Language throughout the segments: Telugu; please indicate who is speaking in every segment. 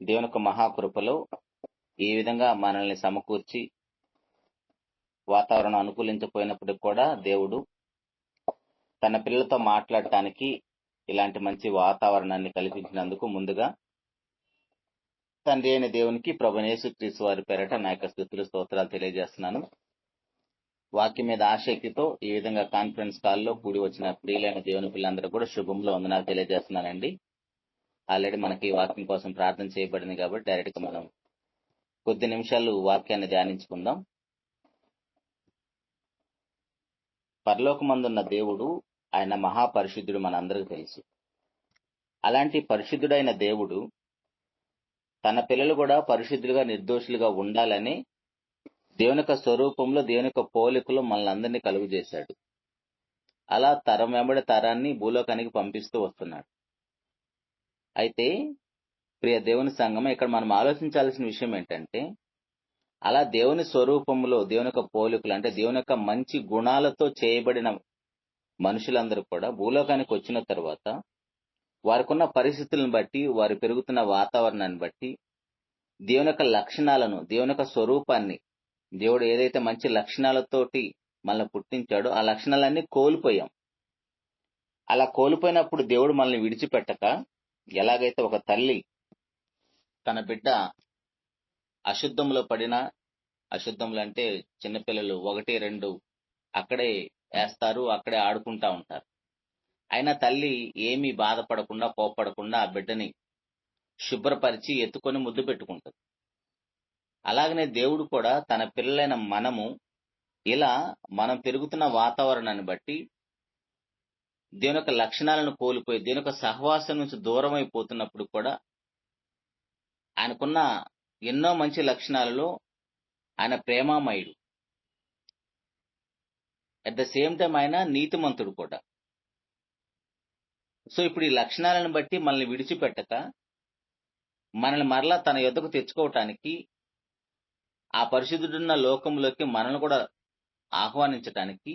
Speaker 1: దేవుని యొక్క మహాకృపలో ఈ విధంగా మనల్ని సమకూర్చి వాతావరణం అనుకూలించకపోయినప్పటికి కూడా దేవుడు తన పిల్లలతో మాట్లాడటానికి ఇలాంటి మంచి వాతావరణాన్ని కల్పించినందుకు ముందుగా తండ్రి అయిన దేవునికి ప్రభువైన యేసుక్రీస్తు వారి పేరట నా యొక్క స్తుతులు స్తోత్రాలు తెలియజేస్తున్నాను. వాక్యం మీద ఆసక్తితో ఈ విధంగా కాన్ఫరెన్స్ కాల్లో కూడి వచ్చిన ప్రియులైన దేవుని పిల్లలందరూ కూడా శుభంలో వందనాలు తెలియజేస్తున్నానండి. ఆల్రెడీ మనకి ఈ వాక్యం కోసం ప్రార్థన చేయబడింది కాబట్టి డైరెక్ట్ గా మనం కొద్ది నిమిషాలు వాక్యాన్ని ధ్యానించుకుందాం. పరలోకమందున్న దేవుడు ఆయన మహాపరిశుద్ధుడు మనందరికీ తెలుసు. అలాంటి పరిశుద్ధుడైన దేవుడు తన పిల్లలు కూడా పరిశుద్ధులుగా నిర్దోషులుగా ఉండాలని దేవుని యొక్క స్వరూపంలో దేవుని యొక్క పోలికలో మనల్ని కలుగు చేశాడు. అలా తరం వెంబడి తరాన్ని భూలోకానికి పంపిస్తూ వస్తున్నాడు. అయితే ప్రియ దేవుని సంఘం, ఇక్కడ మనం ఆలోచించాల్సిన విషయం ఏంటంటే, అలా దేవుని స్వరూపంలో దేవుని యొక్క పోలికలు అంటే దేవుని యొక్క మంచి గుణాలతో చేయబడిన మనుషులందరూ కూడా భూలోకానికి వచ్చిన తర్వాత వారికున్న పరిస్థితులను బట్టి, వారు పెరుగుతున్న వాతావరణాన్ని బట్టి దేవుని యొక్క లక్షణాలను, దేవుని యొక్క స్వరూపాన్ని, దేవుడు ఏదైతే మంచి లక్షణాలతోటి మనల్ని పుట్టించాడో ఆ లక్షణాలన్నీ కోల్పోయాం. అలా కోల్పోయినప్పుడు దేవుడు మనల్ని విడిచిపెట్టక, ఎలాగైతే ఒక తల్లి తన బిడ్డ అశుద్ధంలో పడినా, అశుద్ధములు అంటే చిన్నపిల్లలు 1, 2 అక్కడే వేస్తారు, అక్కడే ఆడుకుంటా ఉంటారు. అయినా తల్లి ఏమీ బాధపడకుండా, కోప్పడకుండా ఆ బిడ్డని శుభ్రపరిచి ఎత్తుకొని ముద్దు పెట్టుకుంటుంది. అలాగనే దేవుడు కూడా తన పిల్లలైన మనము ఇలా మనం పెరుగుతున్న వాతావరణాన్ని బట్టి దేవుని యొక్క లక్షణాలను కోల్పోయి దేవుని యొక్క సహవాసం నుంచి దూరం అయిపోతున్నప్పుడు కూడా ఆయనకున్న ఎన్నో మంచి లక్షణాలలో ఆయన ప్రేమామయుడు, అట్ ద సేమ్ టైం ఆయన నీతిమంతుడు కూడా. సో ఇప్పుడు ఈ లక్షణాలను బట్టి మనల్ని విడిచిపెట్టక మనల్ని మరలా తన యొద్దకు తెచ్చుకోవటానికి, ఆ పరిశుద్ధుడున్న లోకంలోకి మనల్ని కూడా ఆహ్వానించటానికి,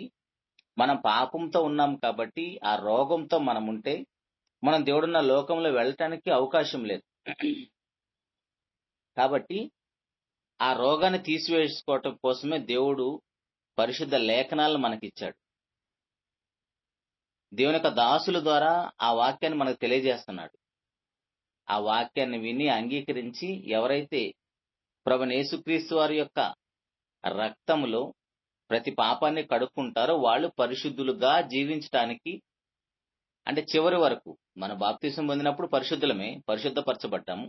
Speaker 1: మనం పాపంతో ఉన్నాం కాబట్టి ఆ రోగంతో మనం ఉంటే మనం దేవుడున్న లోకంలో వెళ్ళటానికి అవకాశం లేదు. కాబట్టి ఆ రోగాన్ని తీసివేసుకోవటం కోసమే దేవుడు పరిశుద్ధ లేఖనాలను మనకిచ్చాడు. దేవుని యొక్క దాసుల ద్వారా ఆ వాక్యాన్ని మనకు తెలియజేస్తున్నాడు. ఆ వాక్యాన్ని విని అంగీకరించి ఎవరైతే ప్రభువైన యేసుక్రీస్తు వారి యొక్క రక్తములో ప్రతి పాపాన్ని కడుక్కుంటారో వాళ్ళు పరిశుద్ధులుగా జీవించటానికి, అంటే చివరి వరకు మన బాప్తిసం పొందినప్పుడు పరిశుద్ధులమే, పరిశుద్ధపరచబడ్డాము.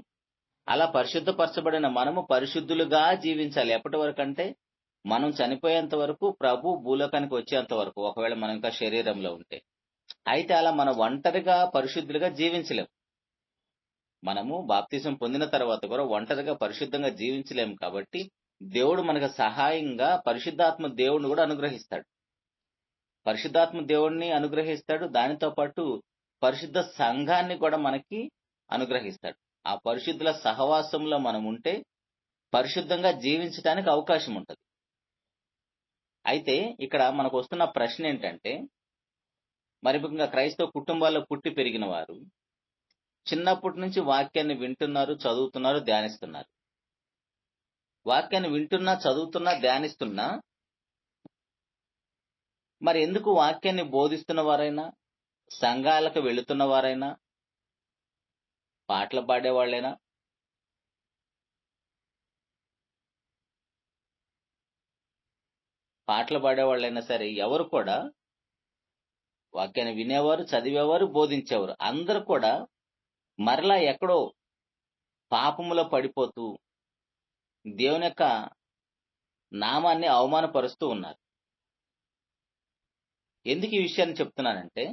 Speaker 1: అలా పరిశుద్ధపరచబడిన మనము పరిశుద్ధులుగా జీవించాలి. ఎప్పటి వరకు అంటే మనం చనిపోయేంత వరకు, ప్రభు భూలోకానికి వచ్చేంత వరకు, ఒకవేళ మనం ఇంకా శరీరంలో ఉంటే. అయితే అలా మనం ఒంటరిగా పరిశుద్ధులుగా జీవించలేము. మనము బాప్తిసం పొందిన తర్వాత కూడా ఒంటరిగా పరిశుద్ధంగా జీవించలేము. కాబట్టి దేవుడు మనకు సహాయంగా పరిశుద్ధాత్మ దేవుడిని కూడా అనుగ్రహిస్తాడు. పరిశుద్ధాత్మ దేవుడిని అనుగ్రహిస్తాడు, దానితో పాటు పరిశుద్ధ సంఘాన్ని కూడా మనకి అనుగ్రహిస్తాడు. ఆ పరిశుద్ధుల సహవాసంలో మనం ఉంటే పరిశుద్ధంగా జీవించడానికి అవకాశం ఉంటుంది. అయితే ఇక్కడ మనకు వస్తున్న ప్రశ్న ఏంటంటే, మరి ముఖ్యంగా క్రైస్తవ కుటుంబాల్లో పుట్టి పెరిగిన వారు చిన్నప్పటి నుంచి వాక్యాన్ని వింటున్నారు, చదువుతున్నారు, ధ్యానిస్తున్నారు. వాక్యాన్ని వింటున్నా, చదువుతున్నా, ధ్యానిస్తున్నా మరి ఎందుకు వాక్యాన్ని బోధిస్తున్న వారైనా, సంఘాలకు వెళుతున్న వారైనా, పాటలు పాడేవాళ్ళైనా, పాటలు పాడేవాళ్ళైనా సరే ఎవరు కూడా, వాక్యాన్ని వినేవారు, చదివేవారు, బోధించేవారు అందరూ కూడా మరలా ఎక్కడో పాపములో పడిపోతూ దేవుని యొక్క నామాన్ని అవమానపరుస్తూ ఉన్నారు. ఎందుకు ఈ విషయాన్ని చెప్తున్నానంటే,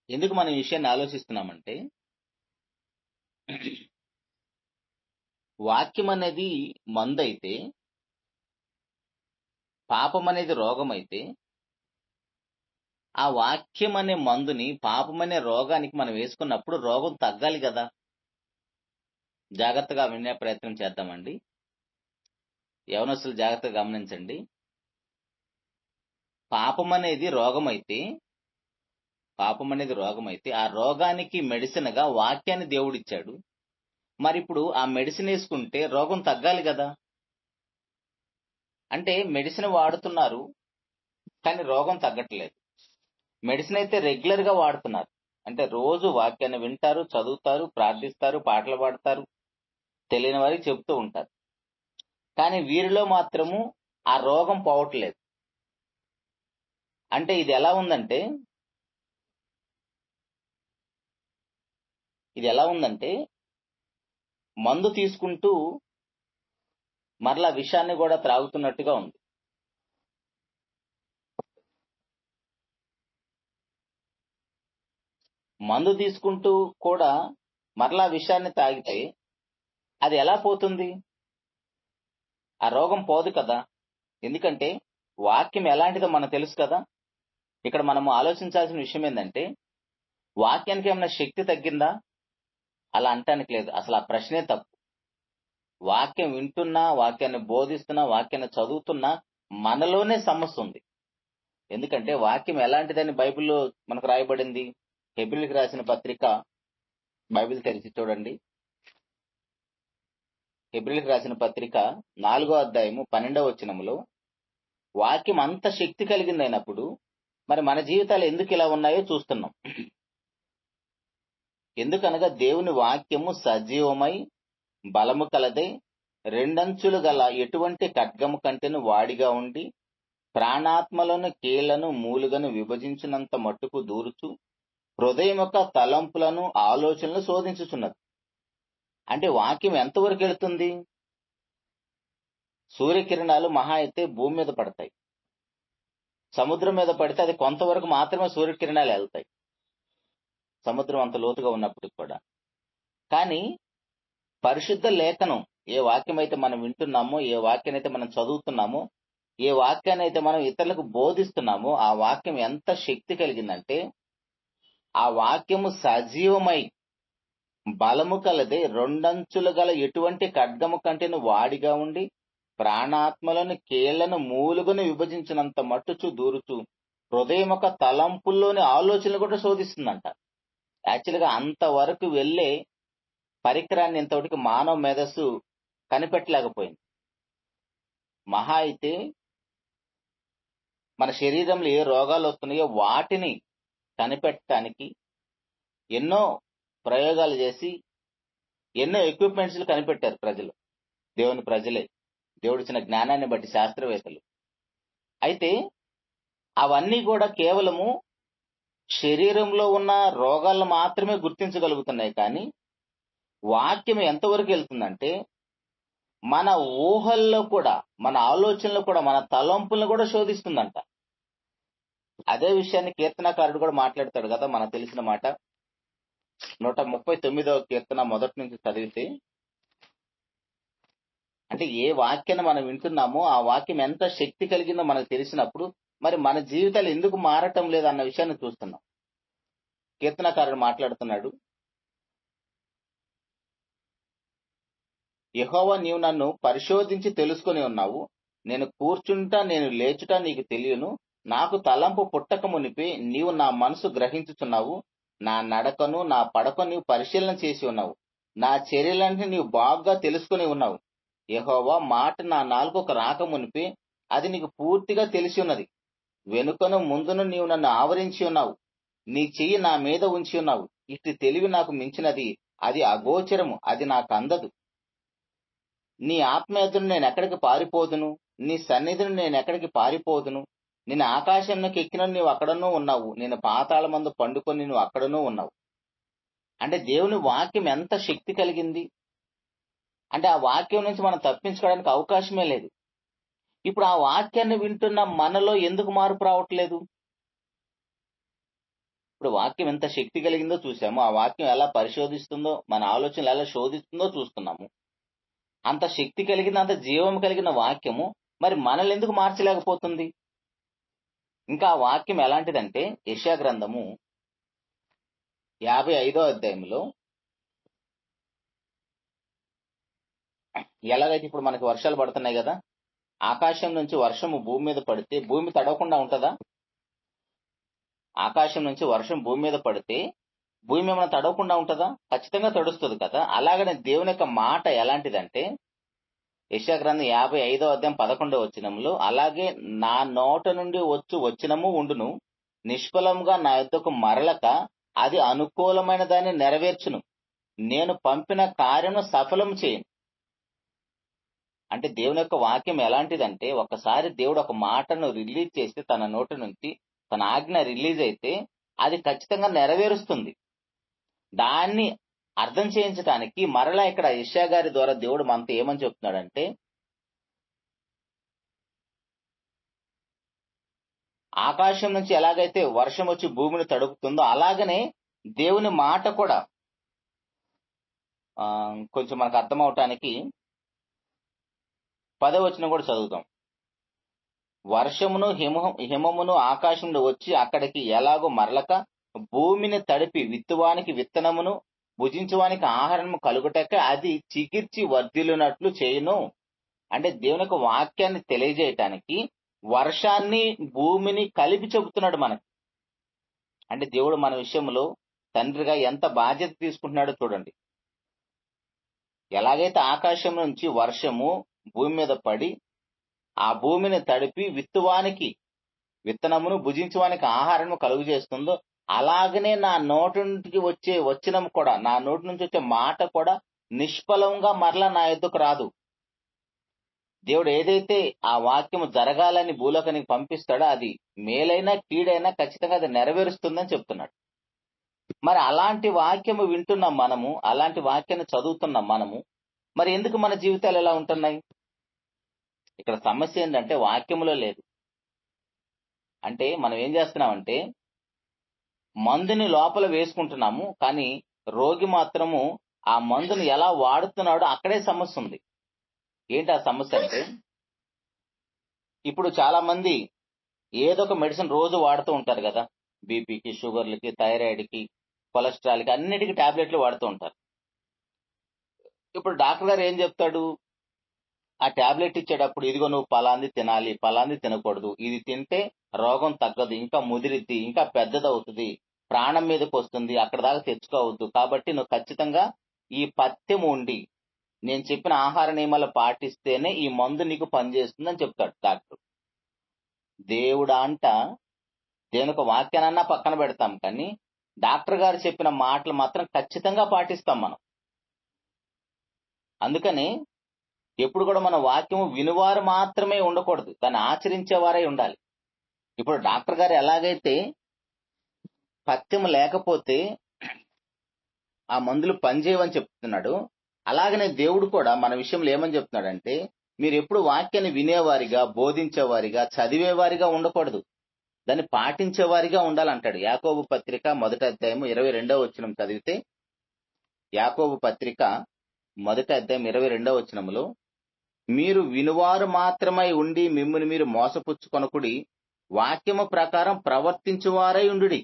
Speaker 1: ఎందుకు మనం ఈ విషయాన్ని ఆలోచిస్తున్నామంటే, వాక్యం అనేది మందైతే, పాపం అనేది రోగం అయితే, ఆ వాక్యం అనే మందుని పాపం అనే రోగానికి మనం వేసుకున్నప్పుడు రోగం తగ్గాలి కదా. జాగ్రత్తగా వినే ప్రయత్నం చేద్దామండి. యవనస్తులు జాగ్రత్తగా గమనించండి. పాపం అనేది రోగం అయితే పాపం అనేది రోగం అయితే ఆ రోగానికి మెడిసిన్ గా వాక్యాన్ని దేవుడిచ్చాడు. మరి ఇప్పుడు ఆ మెడిసిన్ వేసుకుంటే రోగం తగ్గాలి కదా. అంటే మెడిసిన్ వాడుతున్నారు కానీ రోగం తగ్గట్లేదు. మెడిసిన్ అయితే రెగ్యులర్ గా వాడుతున్నారు. అంటే రోజు వాక్యాన్ని వింటారు, చదువుతారు, ప్రార్థిస్తారు, పాటలు పాడతారు, తెలియని వారికి చెప్తూ ఉంటారు. కానీ వీరిలో మాత్రము ఆ రోగం పోవట్లేదు. అంటే ఇది ఎలా ఉందంటే మందు తీసుకుంటూ మరలా విషాన్ని కూడా త్రాగుతున్నట్టుగా ఉంది. మందు తీసుకుంటూ కూడా మరలా విషాన్ని తాగితే అది ఎలా పోతుంది? ఆ రోగం పోదు కదా. ఎందుకంటే వాక్యం ఎలాంటిదో మనకు తెలుసు కదా. ఇక్కడ మనము ఆలోచించాల్సిన విషయం ఏంటంటే, వాక్యానికి ఏమైనా శక్తి తగ్గిందా? అలా అంటానికి లేదు. అసలు ఆ ప్రశ్నే తప్పు. వాక్యం వింటున్నా, వాక్యాన్ని బోధిస్తున్నా, వాక్యాన్ని చదువుతున్నా మనలోనే సమస్య ఉంది. ఎందుకంటే వాక్యం ఎలాంటిదని బైబిల్లో మనకు రాయబడింది. హెబ్రీయులకు రాసిన పత్రిక బైబిల్ తెరిచి చూడండి. హెబ్రీయులకు రాసిన పత్రిక 4వ అధ్యాయము 12వ వచనములో వాక్యం అంత శక్తి కలిగిందైనప్పుడు మరి మన జీవితాలు ఎందుకు ఇలా ఉన్నాయో చూస్తున్నాం. ఎందుకనగా దేవుని వాక్యము సజీవమై బలము కలదై రెండంచులు గల ఎటువంటి ఖడ్గము కంటెను వాడిగా ఉండి ప్రాణాత్మలను కీళ్లను మూలుగను విభజించినంత మట్టుకు దూరుచు హృదయం యొక్క తలంపులను ఆలోచనలు శోధించుచున్నది. అంటే వాక్యం ఎంతవరకు వెళుతుంది? సూర్యకిరణాలు మహా అయితే భూమి మీద పడతాయి. సముద్రం మీద పడితే అది కొంతవరకు మాత్రమే సూర్యకిరణాలు వెళ్తాయి, సముద్రం అంత లోతుగా ఉన్నప్పటికి కూడా. కానీ పరిశుద్ధ లేఖనం, ఏ వాక్యం అయితే మనం వింటున్నామో, ఏ వాక్యాన్ని అయితే మనం చదువుతున్నామో, ఏ వాక్యాన్ని అయితే మనం ఇతరులకు బోధిస్తున్నామో, ఆ వాక్యం ఎంత శక్తి కలిగిందంటే ఆ వాక్యము సజీవమై బలము కలదే రెండంచులు గల ఎటువంటి ఖడ్గము కంటేను వాడిగా ఉండి ప్రాణాత్మలను కీళ్లను మూలుగును విభజించినంత మట్టుచు దూరుచు హృదయం యొక్క తలంపుల్లోని ఆలోచనలు కూడా శోధిస్తుందంట. యాక్చువల్గా అంతవరకు వెళ్ళే పరికరాన్ని ఇంతవరకు మానవ మేధస్సు కనిపెట్టలేకపోయింది. మహా అయితే మన శరీరంలో ఏ రోగాలు వస్తున్నాయో వాటిని కనిపెట్టడానికి ఎన్నో ప్రయోగాలు చేసి ఎన్నో ఎక్విప్మెంట్స్ కనిపెట్టారు ప్రజలు, దేవుని ప్రజలే, దేవుడిచ్చిన జ్ఞానాన్ని బట్టి శాస్త్రవేత్తలు. అయితే అవన్నీ కూడా కేవలము శరీరంలో ఉన్న రోగాలను మాత్రమే గుర్తించగలుగుతున్నాయి. కానీ వాక్యం ఎంతవరకు వెళ్తుందంటే మన ఊహల్లో కూడా, మన ఆలోచనలు కూడా, మన తలంపులను కూడా శోధిస్తుందంట. అదే విషయాన్ని కీర్తనకారుడు కూడా మాట్లాడతాడు కదా, మనకు తెలిసిన మాట. 139వ కీర్తన మొదటి నుంచి చదివితే, అంటే ఏ వాక్యాన్ని మనం వింటున్నామో ఆ వాక్యం ఎంత శక్తి కలిగిందో మనకు తెలిసినప్పుడు మరి మన జీవితాలు ఎందుకు మారటం లేదు అన్న విషయాన్ని చూస్తున్నాం. కీర్తనకారుడు మాట్లాడుతున్నాడు, యెహోవా, నీవు నన్ను పరిశోధించి తెలుసుకొని ఉన్నావు. నేను కూర్చుంటా, నేను లేచుట నీకు తెలియను. నాకు తలంపు పుట్టక మునిపే నీవు నా మనసు గ్రహించుచున్నావు. నా నడకను, నా పడకను నీవు పరిశీలన చేసి ఉన్నావు. నా చర్యలన్నీ నీవు బాగా తెలుసుకొని ఉన్నావు. యెహోవా, మాట నా నాలుకకు రాక మునిపే అది నీకు పూర్తిగా తెలిసి ఉన్నది. వెనుకను ముందును నీవు నన్ను ఆవరించి ఉన్నావు. నీ చెయ్యి నా మీద ఉంచి ఉన్నావు. ఇటు తెలివి నాకు మించినది, అది అగోచరము, అది నాకు అందదు. నీ ఆత్మ ఎదురు నేను ఎక్కడికి పారిపోదును? నీ సన్నిధిని నేను ఎక్కడికి పారిపోదును? నేను ఆకాశంలోకి ఎక్కిన నీవు అక్కడనూ ఉన్నావు. నేను పాతాళమందు పండుకొని నువ్వు అక్కడనూ ఉన్నావు. అంటే దేవుని వాక్యం ఎంత శక్తి కలిగింది అంటే ఆ వాక్యం నుంచి మనం తప్పించుకోవడానికి అవకాశమే లేదు. ఇప్పుడు ఆ వాక్యాన్ని వింటున్న మనలో ఎందుకు మార్పు రావట్లేదు? ఇప్పుడు వాక్యం ఎంత శక్తి కలిగిందో చూసాము, ఆ వాక్యం ఎలా పరిశోధిస్తుందో, మన ఆలోచనలు ఎలా శోధిస్తుందో చూస్తున్నాము. అంత శక్తి కలిగిన, అంత జీవం కలిగిన వాక్యము మరి మనల్ని ఎందుకు మార్చలేకపోతుంది? ఇంకా ఆ వాక్యం ఎలాంటిదంటే యెషయా గ్రంథము 55వ అధ్యాయంలో ఎలాగైతే ఇప్పుడు మనకి వర్షాలు పడుతున్నాయి కదా, ఆకాశం నుంచి వర్షము భూమి మీద పడితే భూమి తడవకుండా ఉంటుందా? ఆకాశం నుంచి వర్షం భూమి మీద పడితే భూమి ఏమైనా తడవకుండా ఉంటుందా? ఖచ్చితంగా తడుస్తుంది కదా. అలాగనే దేవుని యొక్క మాట ఎలాంటిదంటే యెషయా గ్రంథం 55వ అధ్యాయం 11వ వచనంలో, అలాగే నా నోట నుండి వచనము ఉండును, నిష్ఫలంగా నా యొద్దకు మరలక అది అనుకూలమైన దాన్ని నెరవేర్చును, నేను పంపిన కార్యము సఫలం చేయను. అంటే దేవుని యొక్క వాక్యం ఎలాంటిదంటే, ఒకసారి దేవుడు ఒక మాటను రిలీజ్ చేస్తే, తన నోటి నుంచి తన ఆజ్ఞ రిలీజ్ అయితే అది ఖచ్చితంగా నెరవేరుస్తుంది. దాన్ని అర్థం చేయించడానికి మరలా ఇక్కడ యెషయా గారి ద్వారా దేవుడు మనతో ఏమని చెప్తున్నాడంటే, ఆకాశం నుంచి ఎలాగైతే వర్షం వచ్చి భూమిని తడుపుతుందో అలాగనే దేవుని మాట కూడా కొంచెం మనకు అర్థం అవటానికి 10వ వచనం కూడా చదువుతాం. వర్షమును హిమమును ఆకాశం నుండి వచ్చి అక్కడికి ఎలాగో మరలక భూమిని తడిపి విత్తువానికి విత్తనమును భుజించువానికి ఆహారము కలుగుటక అది చిగిర్చి వర్ధిల్లునట్లు చేయును. అంటే దేవుని యొక్క వాక్యాన్ని తెలియజేయటానికి వర్షాన్ని భూమిని కలిపి చెబుతున్నాడు మనకి. అంటే దేవుడు మన విషయంలో తండ్రిగా ఎంత బాధ్యత తీసుకుంటున్నాడో చూడండి. ఎలాగైతే ఆకాశం నుంచి వర్షము భూమి మీద పడి ఆ భూమిని తడిపి విత్తువానికి విత్తనమును భుజించువానికి ఆహారము కలుగు చేస్తుందో, అలాగనే నా నోటి నుంచి వచ్చే వచనం కూడా, నా నోటి నుంచి వచ్చే మాట కూడా నిష్ఫలంగా మరలా నా యొద్దకు రాదు. దేవుడు ఏదైతే ఆ వాక్యము జరగాలని భూలోకానికి పంపిస్తాడో అది మేలైనా కీడైనా ఖచ్చితంగా అది నెరవేరుస్తుందని చెప్తున్నాడు. మరి అలాంటి వాక్యము వింటున్నాం మనము, అలాంటి వాక్యాన్ని చదువుతున్నాం మనము, మరి ఎందుకు మన జీవితాలు ఎలా ఉంటున్నాయి? ఇక్కడ సమస్య ఏంటంటే వాక్యములో లేదు. అంటే మనం ఏం చేస్తున్నామంటే మందుని లోపల వేసుకుంటున్నాము, కానీ రోగి మాత్రము ఆ మందుని ఎలా వాడుతున్నాడో అక్కడే సమస్య ఉంది. ఏంటి ఆ సమస్య అంటే, ఇప్పుడు చాలా మంది ఏదో ఒక మెడిసిన్ రోజు వాడుతూ ఉంటారు కదా. బీపీకి, షుగర్లకి, థైరాయిడ్కి, కొలెస్ట్రాల్కి, అన్నిటికీ టాబ్లెట్లు వాడుతూ ఉంటారు. ఇప్పుడు డాక్టర్ గారు ఏం చెప్తాడు, ఆ టాబ్లెట్ ఇచ్చేటప్పుడు ఇదిగో నువ్వు పలాంది తినాలి, పలాంది తినకూడదు, ఇది తింటే రోగం తగ్గదు, ఇంకా ముదిరిద్ది, ఇంకా పెద్దదవుతుంది, ప్రాణం మీదకి వస్తుంది, అక్కడ దాకా తెచ్చుకోవద్దు, కాబట్టి నువ్వు ఖచ్చితంగా ఈ పథ్యం ఉండి నేను చెప్పిన ఆహార నియమాలు పాటిస్తేనే ఈ మందు నీకు పనిచేస్తుందని చెప్తాడు డాక్టర్. దేవుడా అంట దేవుని ఒక వాక్యానన్నా పక్కన పెడతాం, కానీ డాక్టర్ గారు చెప్పిన మాటలు మాత్రం ఖచ్చితంగా పాటిస్తాం మనం. అందుకని ఎప్పుడు కూడా మన వాక్యము వినువారు మాత్రమే ఉండకూడదు, దాన్ని ఆచరించేవారై ఉండాలి. ఇప్పుడు డాక్టర్ గారు ఎలాగైతే పథ్యం లేకపోతే ఆ మందులు పనిచేయవని చెప్తున్నాడు, అలాగనే దేవుడు కూడా మన విషయంలో ఏమని చెప్తున్నాడంటే, మీరు ఎప్పుడు వాక్యాన్ని వినేవారిగా, బోధించేవారిగా, చదివేవారిగా ఉండకూడదు, దాన్ని పాటించేవారిగా ఉండాలంటాడు. యాకోబు పత్రిక 1వ అధ్యాయం 22వ వచనం చదివితే, యాకోబు పత్రిక 1వ అధ్యాయం 22వ వచనంలో, మీరు వినువారు మాత్రమై ఉండి మిమ్ముని మీరు మోసపుచ్చుకొనకుడి, వాక్యము ప్రకారం ప్రవర్తించువారై ఉండుడి.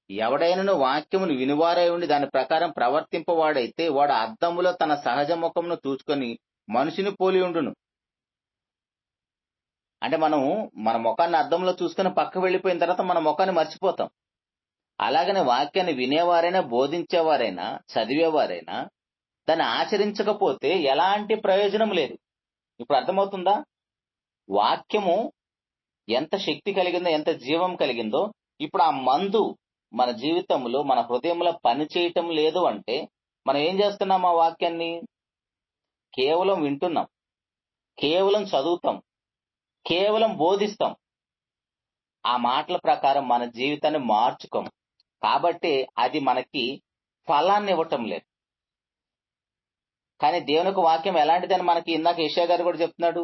Speaker 1: ఎవడైనను వాక్యమును వినువారై ఉండి దాని ప్రకారం ప్రవర్తింపవాడైతే వాడు అద్దములో తన సహజ ముఖమును చూసుకొని మనిషిని పోలి ఉండును. అంటే మనము మన ముఖాన్ని అద్దంలో చూసుకొని పక్క వెళ్ళిపోయిన తర్వాత మన ముఖాన్ని మర్చిపోతాం. అలాగనే వాక్యాన్ని వినేవారైనా, బోధించేవారైనా, చదివేవారైనా దాన్ని ఆచరించకపోతే ఎలాంటి ప్రయోజనం లేదు. ఇప్పుడు అర్థమవుతుందా? వాక్యము ఎంత శక్తి కలిగిందో, ఎంత జీవం కలిగిందో, ఇప్పుడు ఆ మందు మన జీవితంలో, మన హృదయంలో పని చేయటం లేదు అంటే మనం ఏం చేస్తున్నాం? ఆ వాక్యాన్ని కేవలం వింటున్నాం, కేవలం చదువుతాం, కేవలం బోధిస్తాం, ఆ మాటల ప్రకారం మన జీవితాన్ని మార్చుకోం. కాబట్టి అది మనకి ఫలాన్ని ఇవ్వటం లేదు. కానీ దేవుని యొక్క వాక్యం ఎలాంటిదని మనకి ఇందాక యెషయా గారు కూడా చెప్తున్నాడు.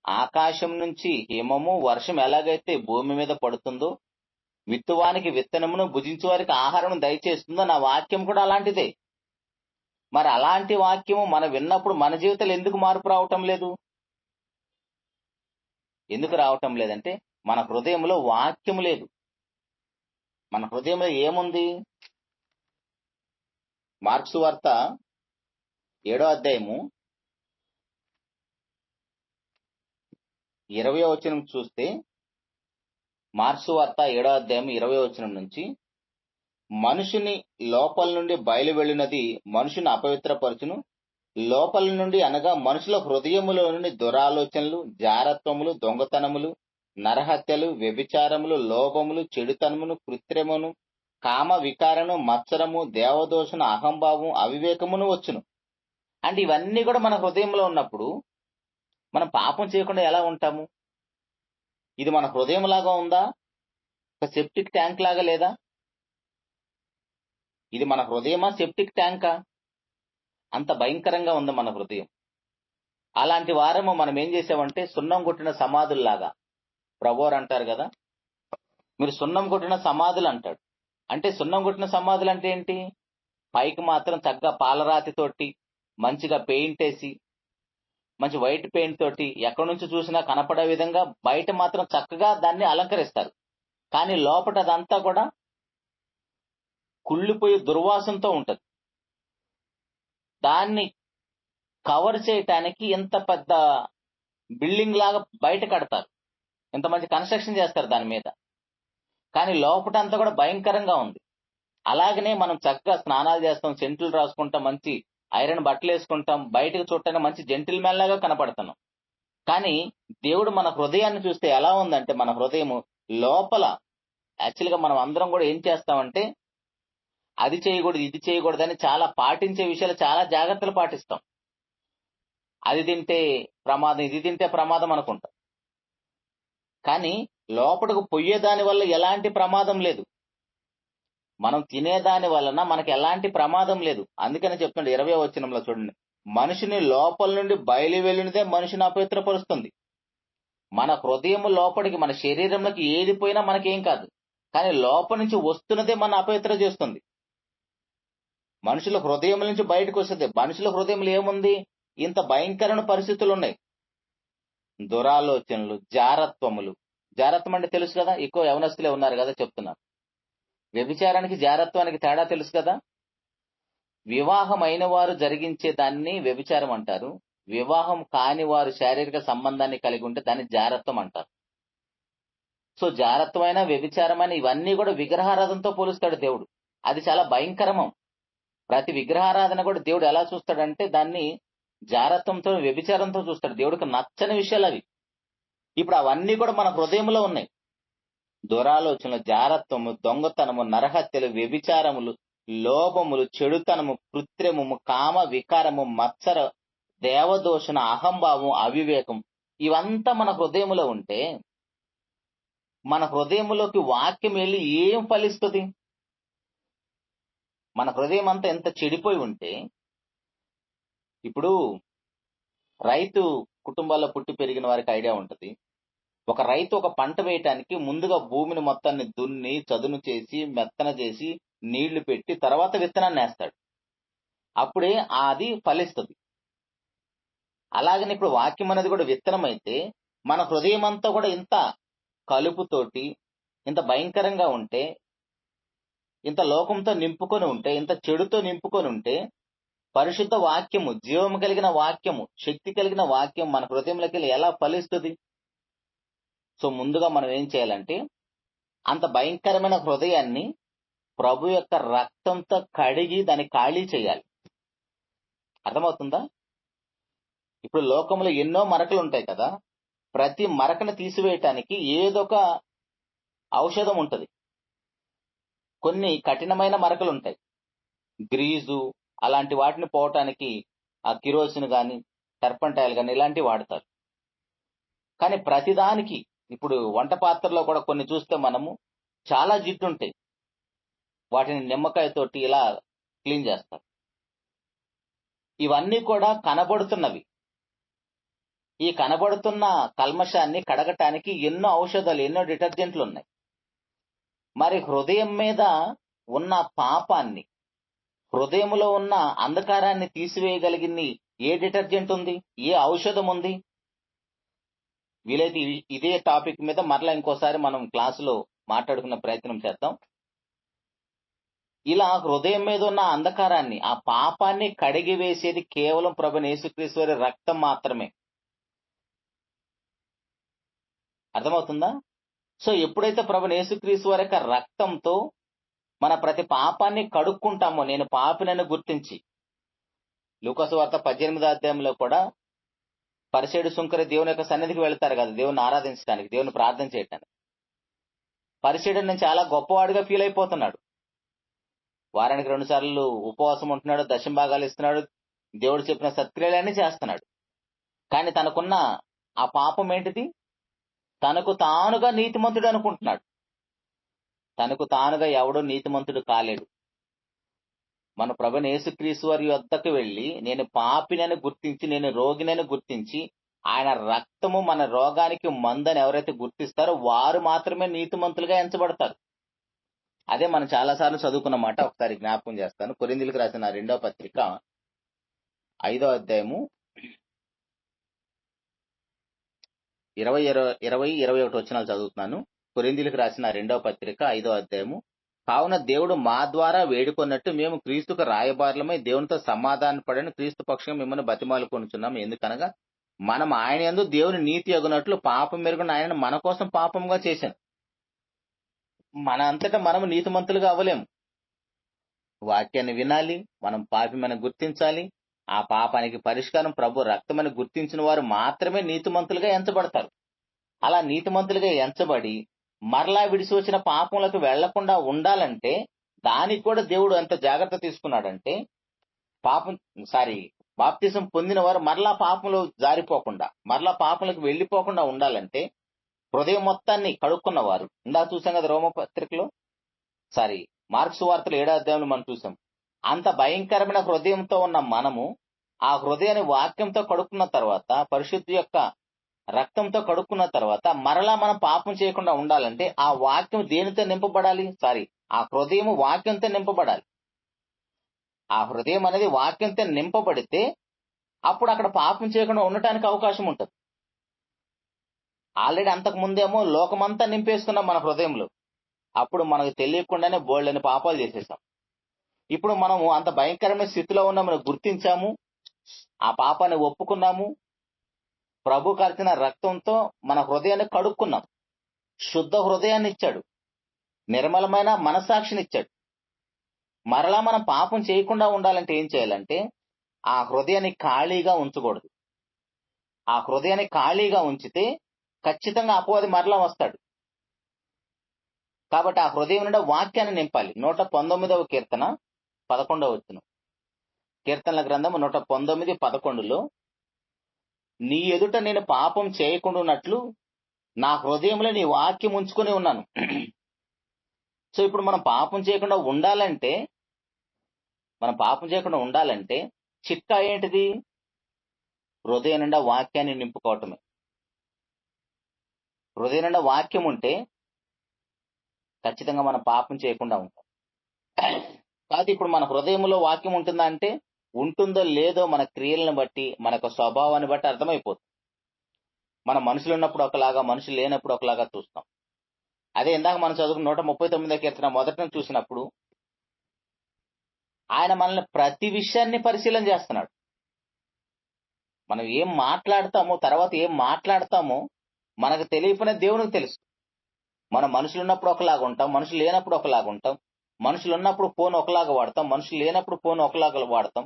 Speaker 1: ఆకాశం నుంచి హిమము, వర్షం ఎలాగైతే భూమి మీద పడుతుందో, విత్తువానికి విత్తనమును, భుజించువారికి ఆహారం దయచేస్తుందో, నా వాక్యం కూడా అలాంటిదే. మరి అలాంటి వాక్యము మనం విన్నప్పుడు మన జీవితాలు ఎందుకు మార్పు రావటం లేదు? ఎందుకు రావటం లేదంటే మన హృదయంలో వాక్యము లేదు. మన హృదయంలో ఏముంది? మార్క్సు వార్త 7వ అధ్యాయము 20వ వచనం చూస్తే, మార్క్సు వార్త 7వ అధ్యాయం 20వ వచనం నుంచి, మనుషుని లోపల నుండి బయలు వెళ్ళినది మనుషుని అపవిత్రపరచును, లోపల నుండి అనగా మనుషుల హృదయములో నుండి దురాలోచనలు, జారత్వములు, దొంగతనములు, నరహత్యలు, వ్యభిచారములు, లోభములు, చెడుతనమును, కృత్రిమమును, కామ వికారము, మత్సరము, దేవదోషణ, అహంభావం, అవివేకమును వచ్చును. అంటే ఇవన్నీ కూడా మన హృదయంలో ఉన్నప్పుడు మనం పాపం చేయకుండా ఎలా ఉంటాము? ఇది మన హృదయం లాగా ఉందా? ఒక సెప్టిక్ ట్యాంక్ లాగా లేదా? ఇది మన హృదయమా, సెప్టిక్ ట్యాంకా? అంత భయంకరంగా ఉంది మన హృదయం. అలాంటి వారము మనం ఏం చేసామంటే సున్నం కొట్టిన సమాధుల్లాగా. ప్రభువారు అంటారు కదా, మీరు సున్నం కొట్టిన సమాధులు అంటాడు. అంటే సున్నం కొట్టిన సమాధులు అంటే ఏంటి? పైకి మాత్రం చక్కగా పాలరాతితోటి మంచిగా పెయింట్ వేసి, మంచి వైట్ పెయింట్ తోటి ఎక్కడి నుంచి చూసినా కనపడే విధంగా బయట మాత్రం చక్కగా దాన్ని అలంకరిస్తారు. కానీ లోపట అదంతా కూడా కుళ్ళిపోయి దుర్వాసనతో ఉంటది. దాన్ని కవర్ చేయటానికి ఎంత పెద్ద బిల్డింగ్ లాగా బయట కడతారు, ఎంత మంచి కన్స్ట్రక్షన్ చేస్తారు దాని మీద. కానీ లోపట అంతా కూడా భయంకరంగా ఉంది. అలాగనే మనం చక్కగా స్నానాలు చేస్తాం, సెంట్లు రాసుకుంటాం, మంచి ఐరన్ బట్టలు వేసుకుంటాం, బయటకు చూడటానికి మంచి జెంటిల్ మ్యాన్ లాగా కనపడుతున్నాం. కానీ దేవుడు మన హృదయాన్ని చూస్తే ఎలా ఉందంటే, మన హృదయం లోపల యాక్చువల్ గా మనం అందరం కూడా ఏం చేస్తామంటే, అది చేయకూడదు ఇది చేయకూడదు అని చాలా పాటించే విషయాలు చాలా జాగ్రత్తలు పాటిస్తాం. అది తింటే ప్రమాదం, ఇది తింటే ప్రమాదం అనుకుంటాం. కానీ లోపటకు పొయ్యేదాని వల్ల ఎలాంటి ప్రమాదం లేదు. మనం తినేదాని వలన మనకి ఎలాంటి ప్రమాదం లేదు. అందుకని చెప్తుండే 20వ వచనంలో చూడండి, మనిషిని లోపల నుండి బయలు వెళ్ళినదే మనిషిని అపవిత్రపరుస్తుంది. మన హృదయం లోపలికి, మన శరీరంలోకి ఏది పోయినా మనకేం కాదు, కానీ లోపల నుంచి వస్తున్నదే మన అపవిత్ర చేస్తుంది. మనుషుల హృదయం నుంచి బయటకు వస్తుంది. మనుషుల హృదయంలో ఏముంది? ఇంత భయంకరమైన పరిస్థితులు ఉన్నాయి. దురాలోచనలు, జారత్వములు. జారత్వం అంటే తెలుసు కదా, ఎక్కువ యవనస్తులే ఉన్నారు కదా చెప్తున్నారు. వ్యభిచారానికి జారత్వానికి తేడా తెలుసు కదా. వివాహం అయిన వారు జరిగించే దాన్ని వ్యభిచారం అంటారు. వివాహం కాని వారు శారీరక సంబంధాన్ని కలిగి ఉంటే దాన్ని జారత్వం అంటారు. సో జారత్వమైన, వ్యభిచారమైన ఇవన్నీ కూడా విగ్రహారాధనతో పోలుస్తాడు దేవుడు. అది చాలా భయంకరము. ప్రతి విగ్రహారాధన కూడా దేవుడు ఎలా చూస్తాడంటే దాన్ని జారత్వంతో, వ్యభిచారంతో చూస్తాడు. దేవుడికి నచ్చని విషయాలు అవి. ఇప్పుడు అవన్నీ కూడా మన హృదయంలో ఉన్నాయి. దురాలోచనలు, జారత్వము, దొంగతనము, నరహత్యలు, వ్యభిచారములు, లోభములు, చెడుతనము, కృత్రిమము, కామ వికారము, మత్సర, దేవదోషణ, అహంభావం, అవివేకం, ఇవంతా మన హృదయంలో ఉంటే మన హృదయంలోకి వాక్యం వెళ్ళి ఏం ఫలిస్తుంది? మన హృదయం అంతా ఎంత చెడిపోయి ఉంటే, ఇప్పుడు రైతు కుటుంబాల్లో పుట్టి పెరిగిన వారికి ఐడియా ఉంటది. ఒక రైతు ఒక పంట వేయటానికి ముందుగా భూమిని మొత్తాన్ని దున్ని, చదును చేసి, మెత్తన చేసి, నీళ్లు పెట్టి తర్వాత విత్తనాన్ని వేస్తాడు. అప్పుడే అది ఫలిస్తుంది. అలాగని ఇప్పుడు వాక్యం అనేది కూడా విత్తనం అయితే మన హృదయం అంతా కూడా ఇంత కలుపుతోటి, ఇంత భయంకరంగా ఉంటే, ఇంత లోకంతో నింపుకొని ఉంటే, ఇంత చెడుతో నింపుకొని ఉంటే, పరిశుద్ధ వాక్యము, జీవము కలిగిన వాక్యము, శక్తి కలిగిన వాక్యం మన హృదయంలోకి వెళ్ళి ఎలా ఫలిస్తుంది? సో ముందుగా మనం ఏం చేయాలంటే, అంత భయంకరమైన హృదయాన్ని ప్రభు యొక్క రక్తంతో కడిగి దాన్ని ఖాళీ చేయాలి. అర్థమవుతుందా? ఇప్పుడు లోకంలో ఎన్నో మరకలు ఉంటాయి కదా, ప్రతి మరకను తీసివేయటానికి ఏదో ఒక ఔషధం ఉంటది. కొన్ని కఠినమైన మరకలు ఉంటాయి, గ్రీజు అలాంటి వాటిని పోవటానికి ఆ కిరోసిన్ గాని, టర్పంటైల్ గాని ఇలాంటివి వాడతారు. కానీ ప్రతిదానికి ఇప్పుడు వంట పాత్రలో కూడా కొన్ని చూస్తే మనము చాలా జిడ్డు ఉంటాయి, వాటిని నిమ్మకాయతోటి ఇలా క్లీన్ చేస్తారు. ఇవన్నీ కూడా కనబడుతున్నవి. ఈ కనబడుతున్న కల్మషాన్ని కడగటానికి ఎన్నో ఔషధాలు, ఎన్నో డిటర్జెంట్లు ఉన్నాయి. మరి హృదయం మీద ఉన్న పాపాన్ని, హృదయంలో ఉన్న అంధకారాన్ని తీసివేయగలిగింది ఏ డిటర్జెంట్ ఉంది? ఏ ఔషధం ఉంది? వీలైతే ఇదే టాపిక్ మీద మరలా ఇంకోసారి మనం క్లాసులో మాట్లాడుకునే ప్రయత్నం చేద్దాం. ఇలా హృదయం మీద ఉన్న అంధకారాన్ని, ఆ పాపాన్ని కడిగి వేసేది కేవలం ప్రభువైన యేసుక్రీస్తు వారి రక్తం మాత్రమే. అర్థమవుతుందా? సో ఎప్పుడైతే ప్రభువైన యేసుక్రీస్తు వారి యొక్క రక్తంతో మన ప్రతి పాపాన్ని కడుక్కుంటామో, నేను పాపినని గుర్తించి, లూకాసు వార్త 18వ అధ్యాయంలో కూడా పరిసయ్యుడు సుంకరి దేవుని యొక్క సన్నిధికి వెళ్తారు కదా, దేవుని ఆరాధించడానికి, దేవుని ప్రార్థన చేయడానికి. పరిసయ్యుడు నేను చాలా గొప్పవాడిగా ఫీల్ అయిపోతున్నాడు. వారానికి 2 సార్లు ఉపవాసం ఉంటున్నాడు, దశమ భాగాలు ఇస్తున్నాడు, దేవుడు చెప్పిన సత్క్రియలన్నీ చేస్తున్నాడు. కానీ తనకున్న ఆ పాపం ఏంటిది? తనకు తానుగా నీతిమంతుడు అనుకుంటున్నాడు. తనకు తానుగా ఎవడో నీతిమంతుడు కాలేడు. మన ప్రభువైన యేసుక్రీస్తు వారి యొద్దకు వెళ్లి నేను పాపినని గుర్తించి, నేను రోగినని గుర్తించి, ఆయన రక్తము మన రోగానికి మందని ఎవరైతే గుర్తిస్తారో వారు మాత్రమే నీతిమంతులుగా ఎంచబడతారు. అదే మనం చాలాసార్లు చదువుకున్న మాట ఒకసారి జ్ఞాపకం చేస్తాను. కొరింథీయులకు రాసిన 2వ పత్రిక 5వ అధ్యాయము 20-21 వచనాలు చదువుతున్నాను. కొరింథీయులకు రాసిన 2వ పత్రిక 5వ అధ్యాయము. కావున దేవుడు మా ద్వారా వేడుకొన్నట్టు మేము క్రీస్తుకు రాయబారులమై దేవునితో సమాధాన పడని క్రీస్తు పక్షంగా మిమ్మల్ని బతిమాలుకొనుచున్నాం. ఎందుకనగా మనం ఆయన యందు దేవుని నీతి అగునట్లు పాపం మెరుగున ఆయన మన కోసం పాపంగా చేశాను. మన అంతటా మనము నీతిమంతులుగా అవ్వలేము. వాక్యాన్ని వినాలి, మనం పాపమని గుర్తించాలి. ఆ పాపానికి పరిష్కారం ప్రభు రక్తమని గుర్తించిన వారు మాత్రమే నీతిమంతులుగా ఎంచబడతారు. అలా నీతిమంతులుగా ఎంచబడి మరలా విడిసి వచ్చిన పాపంలోకి వెళ్లకుండా ఉండాలంటే దానికి కూడా దేవుడు ఎంత జాగ్రత్త తీసుకున్నాడంటే, బాప్తిసం పొందిన వారు మరలా పాపంలో జారిపోకుండా, మరలా పాపంలోకి వెళ్లిపోకుండా ఉండాలంటే హృదయం మొత్తాన్ని కడుక్కున్నవారు, ఇందాక చూసాం కదా రోమపత్రికలో, మార్క్సు వార్తలు 7వ అధ్యాయంలో మనం చూసాం. అంత భయంకరమైన హృదయంతో ఉన్న మనము ఆ హృదయాన్ని వాక్యంతో కడుక్కున్న తర్వాత, పరిశుద్ధి యొక్క రక్తంతో కడుక్కున్న తర్వాత మరలా మనం పాపం చేయకుండా ఉండాలంటే ఆ వాక్యం దేనితో నింపబడాలి? ఆ హృదయం వాక్యంతో నింపబడాలి. ఆ హృదయం అనేది వాక్యంతో నింపబడితే అప్పుడు అక్కడ పాపం చేయకుండా ఉండటానికి అవకాశం ఉంటుంది. ఆల్రెడీ అంతకు ముందేమో లోకమంతా నింపేసుకున్నాం మన హృదయంలో. అప్పుడు మనకు తెలియకుండానే బోల్డని పాపాలు చేసేసాం. ఇప్పుడు మనము అంత భయంకరమైన స్థితిలో ఉన్నామని గుర్తించాము, ఆ పాపాన్ని ఒప్పుకున్నాము, ప్రభు కార్చిన రక్తంతో మన హృదయాన్ని కడుక్కున్నాం, శుద్ధ హృదయాన్ని ఇచ్చాడు, నిర్మలమైన మనసాక్షిని ఇచ్చాడు. మరలా మనం పాపం చేయకుండా ఉండాలంటే ఏం చేయాలంటే ఆ హృదయాన్ని ఖాళీగా ఉంచకూడదు. ఆ హృదయాన్ని ఖాళీగా ఉంచితే ఖచ్చితంగా అపవాది మరలా వస్తాడు. కాబట్టి ఆ హృదయం నుండి వాక్యాన్ని నింపాలి. 119వ కీర్తన 11వ వచనం. కీర్తనల గ్రంథం 119:11లో నీ ఎదుట నేను పాపం చేయకుండా ఉన్నట్లు నా హృదయంలో నీ వాక్యం ఉంచుకుని ఉన్నాను. సో ఇప్పుడు మనం పాపం చేయకుండా ఉండాలంటే చిట్కా ఏంటిది? హృదయం నిండా వాక్యాన్ని నింపుకోవటమే. హృదయం నిండా వాక్యం ఉంటే ఖచ్చితంగా మనం పాపం చేయకుండా ఉంటాం. కాదు ఇప్పుడు మన హృదయంలో వాక్యం ఉంటుందా అంటే ఉంటుందో లేదో మన క్రియలను బట్టి, మన యొక్క స్వభావాన్ని బట్టి అర్థమైపోతుంది. మన మనుషులు ఉన్నప్పుడు ఒకలాగా, మనుషులు లేనప్పుడు ఒకలాగా చూస్తాం. అదే ఇందాక మనం చదువుకున్న 139వ కీర్తన మొదట చూసినప్పుడు ఆయన మనల్ని ప్రతి విషయాన్ని పరిశీలన చేస్తున్నాడు. మనం ఏం మాట్లాడతామో, తర్వాత ఏం మాట్లాడతామో మనకు తెలియకపోయినా దేవునికి తెలుసు. మనం మనుషులు ఉన్నప్పుడు ఒకలాగా ఉంటాం, మనుషులు లేనప్పుడు ఒకలాగా ఉంటాం. మనుషులు ఉన్నప్పుడు ఫోన్ ఒకలాగా వాడతాం, మనుషులు లేనప్పుడు ఫోన్ ఒకలాగా వాడతాం.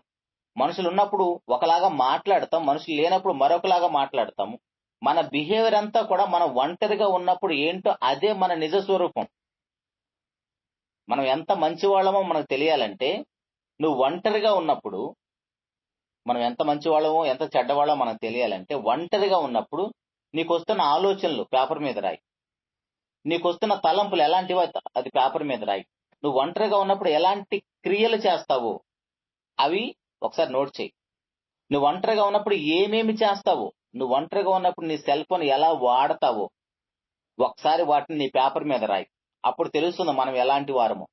Speaker 1: మనుషులు ఉన్నప్పుడు ఒకలాగా మాట్లాడతాం, మనుషులు లేనప్పుడు మరొకలాగా మాట్లాడతాము. మన బిహేవియర్ అంతా కూడా మనం ఒంటరిగా ఉన్నప్పుడు ఏంటో అదే మన నిజ స్వరూపం. మనం ఎంత మంచి వాళ్ళమో మనకు తెలియాలంటే నువ్వు ఒంటరిగా ఉన్నప్పుడు, మనం ఎంత మంచి వాళ్ళమో ఎంత చెడ్డవాళ్ళమో మనకు తెలియాలంటే ఒంటరిగా ఉన్నప్పుడు నీకు వస్తున్న ఆలోచనలు పేపర్ మీద రాయి. నీకు వస్తున్న తలంపులు ఎలాంటివో అది పేపర్ మీద రాయి. నువ్వు ఒంటరిగా ఉన్నప్పుడు ఎలాంటి క్రియలు చేస్తావో అవి ఒకసారి నోట్ చేయి. నువ్వు ఒంటరిగా ఉన్నప్పుడు ఏమేమి చేస్తావో, నువ్వు ఒంటరిగా ఉన్నప్పుడు నీ సెల్ ఫోన్ ఎలా వాడతావో ఒకసారి వాటిని నీ పేపర్ మీద రాయి. అప్పుడు తెలుస్తుంది మనం ఎలాంటి వారమో.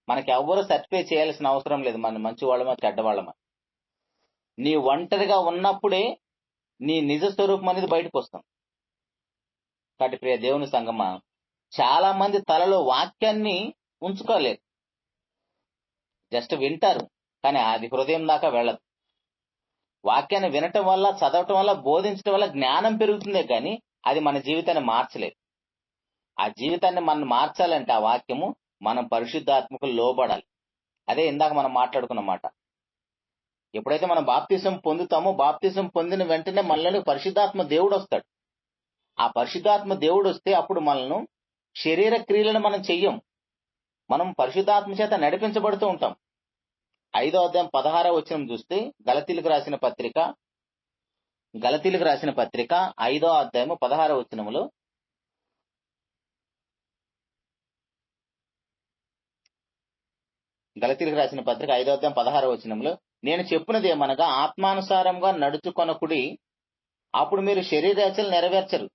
Speaker 1: మనకి ఎవ్వరూ సర్టిఫై చేయాల్సిన అవసరం లేదు మనం మంచి వాళ్ళమా చెడ్డవాళ్ళమా. నీ ఒంటరిగా ఉన్నప్పుడే నీ నిజ స్వరూపం అనేది బయటకు వస్తుంది. కాబట్టి ప్రియ దేవుని సంగమా, చాలా మంది తలలో వాక్యాన్ని ఉంచుకోలేదు, జస్ట్ వింటారు, కానీ అది హృదయం దాకా వెళ్ళదు. వాక్యాన్ని వినటం వల్ల, చదవటం వల్ల, బోధించడం వల్ల జ్ఞానం పెరుగుతుందే కానీ అది మన జీవితాన్ని మార్చలేదు. ఆ జీవితాన్ని మనం మార్చాలంటే ఆ వాక్యము మనం పరిశుద్ధాత్మకు లోబడాలి. అదే ఇందాక మనం మాట్లాడుకున్న మాట. ఎప్పుడైతే మనం బాప్తిసం పొందుతామో బాప్తిసం పొందిన వెంటనే మనలో పరిశుద్ధాత్మ దేవుడు వస్తాడు. ఆ పరిశుద్ధాత్మ దేవుడు వస్తే అప్పుడు మనల్ని శరీర క్రియలను మనం చెయ్యం. మనం పరిశుద్ధాత్మ చేత నడిపించబడుతూ ఉంటాం. 5వ అధ్యాయం 16వ వచనం చూస్తే గలతీలకు రాసిన పత్రిక 5వ అధ్యాయము 16వ వచనములో గలతీలకు రాసిన పత్రిక 5వ అధ్యాయం 16వ వచనంలో నేను చెప్పినది ఏమనగా ఆత్మానుసారంగా నడుచుకొనకుడి, అప్పుడు మీరు శరీరేచ్ఛలు నెరవేర్చరు.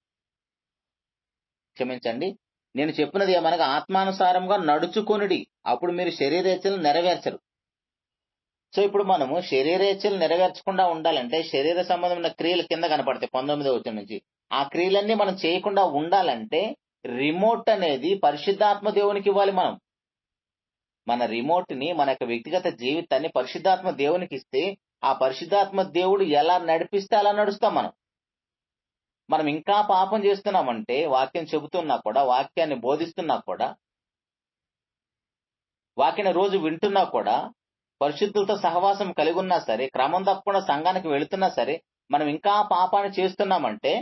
Speaker 1: క్షమించండి, నేను చెప్పినది ఏమనగా ఆత్మానుసారంగా నడుచుకొనుడి, అప్పుడు మీరు శరీరేచ్ఛలు నెరవేర్చరు. సో ఇప్పుడు మనము శరీరేచ్ఛలు నెరవేర్చకుండా ఉండాలంటే శరీర సంబంధమైన క్రియలు కింద కనపడతాయి 19వ వచనం నుంచి. ఆ క్రియలన్నీ మనం చేయకుండా ఉండాలంటే రిమోట్ అనేది పరిశుద్ధాత్మ దేవునికి ఇవ్వాలి. మనం మన రిమోట్ ని, మన యొక్క వ్యక్తిగత జీవితాన్ని పరిశుద్ధాత్మ దేవునికి ఇస్తే ఆ పరిశుద్ధాత్మ దేవుడు ఎలా నడిపిస్తే అలా నడుస్తాం. మనం ఇంకా పాపం చేస్తున్నామంటే వాక్యం చెబుతున్నా కూడా, వాక్యాన్ని బోధిస్తున్నా కూడా, వాక్యాన్ని రోజు వింటున్నా కూడా, పరిశుద్ధులతో సహవాసం కలిగి ఉన్నా సరే, క్రమం తప్పకుండా సంఘానికి వెళుతున్నా సరే, మనం ఇంకా పాపాన్ని చేస్తున్నామంటే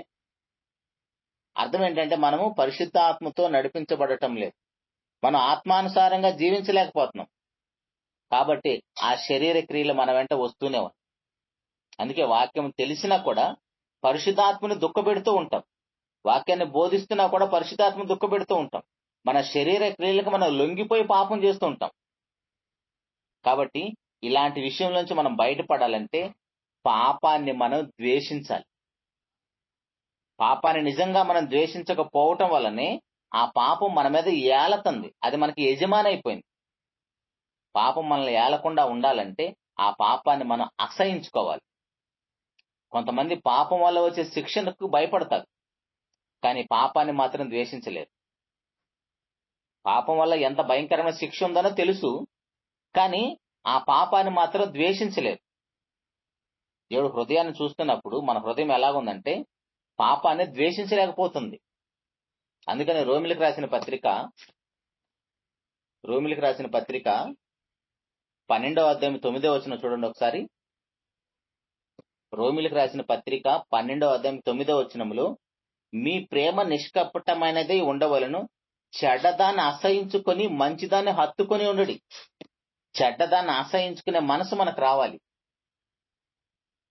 Speaker 1: అర్థం ఏంటంటే మనము పరిశుద్ధాత్మతో నడిపించబడటం లేదు. మనం ఆత్మానుసారంగా జీవించలేకపోతున్నాం. కాబట్టి ఆ శరీర క్రియలు మన వెంట వస్తూనే ఉన్నాయి. అందుకే వాక్యం తెలిసినా కూడా పరిశుద్ధాత్మని దుఃఖపెడుతూ ఉంటాం. వాక్యాన్ని బోధిస్తున్నా కూడా పరిశుద్ధాత్మని దుఃఖపెడుతూ ఉంటాం. మన శరీర క్రియలకు మనం లొంగిపోయి పాపం చేస్తూ ఉంటాం. కాబట్టి ఇలాంటి విషయం నుంచి మనం బయటపడాలంటే పాపాన్ని మనం ద్వేషించాలి. పాపాన్ని నిజంగా మనం ద్వేషించకపోవటం వల్లనే ఆ పాపం మన మీద ఏలతంది. అది మనకి యజమాని అయిపోయింది. పాపం మనల్ని ఏలకుండా ఉండాలంటే ఆ పాపాన్ని మనం అసహించుకోవాలి. కొంతమంది పాపం వల్ల వచ్చే శిక్షణకు భయపడతారు, కానీ పాపాన్ని మాత్రం ద్వేషించలేరు. పాపం వల్ల ఎంత భయంకరమైన శిక్ష ఉందనో తెలుసు, కానీ ఆ పాపాన్ని మాత్రం ద్వేషించలేరు. దేవుడు హృదయాన్ని చూస్తున్నప్పుడు మన హృదయం ఎలాగుందంటే పాపాన్ని ద్వేషించలేకపోతుంది. అందుకని రోమిలకు రాసిన పత్రిక 12వ అధ్యాయం 9వ వచనం చూడండి ఒకసారి. రోమిలకు రాసిన పత్రిక 12వ అధ్యాయం 9వ వచనములో మీ ప్రేమ నిష్కపటమైనదై ఉండవలను, చెడ్డదాన్ని అసహించుకొని మంచిదాన్ని హత్తుకొని ఉండడి. చెడ్డదాన్ని అసహించుకునే మనసు మనకు రావాలి.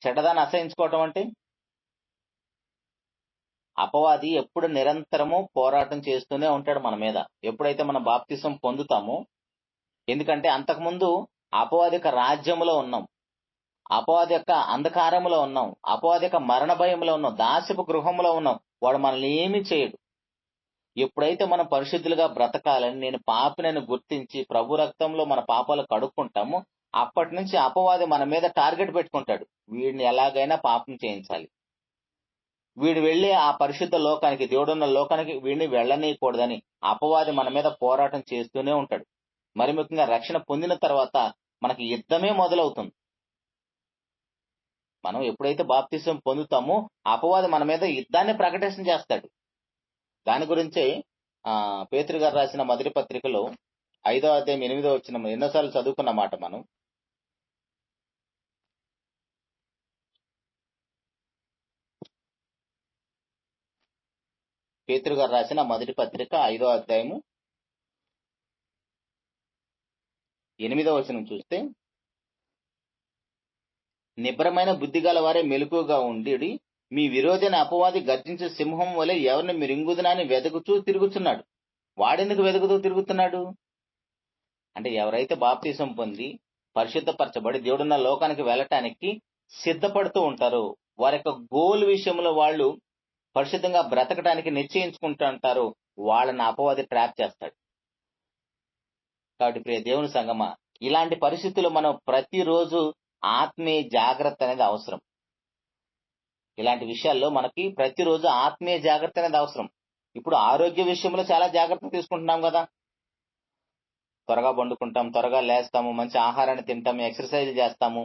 Speaker 1: చెడ్డదాన్ని అసహించుకోవటం అంటే అపవాది ఎప్పుడు నిరంతరము పోరాటం చేస్తూనే ఉంటాడు మన మీద. ఎప్పుడైతే మనం బాప్తిసం పొందుతామో, ఎందుకంటే అంతకుముందు అపవాది యొక్క రాజ్యములో ఉన్నాం, అపవాది యొక్క అంధకారంలో ఉన్నాం, అపవాది యొక్క మరణ భయంలో ఉన్నాం, దాస్యపు గృహంలో ఉన్నాం. వాడు మనల్ని ఏమీ చేయడు. ఎప్పుడైతే మనం పరిశుద్ధులుగా బ్రతకాలని నేను పాపినని గుర్తించి ప్రభు రక్తంలో మన పాపాలు కడుక్కుంటామో అప్పటి నుంచి అపవాది మన మీద టార్గెట్ పెట్టుకుంటాడు. వీడిని ఎలాగైనా పాపం చేయించాలి, వీడు వెళ్లి ఆ పరిశుద్ధ లోకానికి, దేవుడున్న లోకానికి వీడిని వెళ్ళనీయకూడదని అపవాది మన మీద పోరాటం చేస్తూనే ఉంటాడు. మరి ముఖ్యంగా రక్షణ పొందిన తర్వాత మనకి యుద్ధమే మొదలవుతుంది. మనం ఎప్పుడైతే బాప్తిసం పొందుతామో అపవాది మన మీద యుద్ధాన్ని ప్రకటన చేస్తాడు. దాని గురించే పేతురు గారు రాసిన మొదటి పత్రికలో 5వ అధ్యాయం 8వ వచనం ఎన్నోసార్లు చదువుకున్న మాట మనం. పేతురు గారు రాసిన మొదటి పత్రిక 5వ అధ్యాయము 8వ వచనం చూస్తే, నిబ్రమైన బుద్ధి గల వారే మెలకుగా ఉండి మీ విరోధైన అపవాది గర్జించే సింహం వలె ఎవరిని మిరింగుదునని వెతుకుతూ తిరుగుతున్నాడు. వాడెందుకు వెతుకుతూ తిరుగుతున్నాడు అంటే ఎవరైతే బాప్తిసం పొంది పరిశుద్ధపరచబడి దేవుడున్న లోకానికి వెళ్ళటానికి సిద్ధపడుతూ ఉంటారో, వారి యొక్క గోల్ విషయంలో వాళ్ళు పరిశుద్ధంగా బ్రతకడానికి నిశ్చయించుకుంటూ ఉంటారు, వాళ్ళని అపవాది ట్రాప్ చేస్తాడు. కాబట్టి ప్రియ దేవుని సంగమా, ఇలాంటి పరిస్థితుల్లో మనం ప్రతిరోజు ఆత్మీయ జాగ్రత్త అనేది అవసరం. ఇలాంటి విషయాల్లో మనకి ప్రతిరోజు ఆత్మీయ జాగ్రత్త అనేది అవసరం. ఇప్పుడు ఆరోగ్య విషయంలో చాలా జాగ్రత్త తీసుకుంటున్నాం కదా. త్వరగా పండుకుంటాం, త్వరగా లేస్తాము, మంచి ఆహారాన్ని తింటాము, ఎక్సర్సైజ్ చేస్తాము.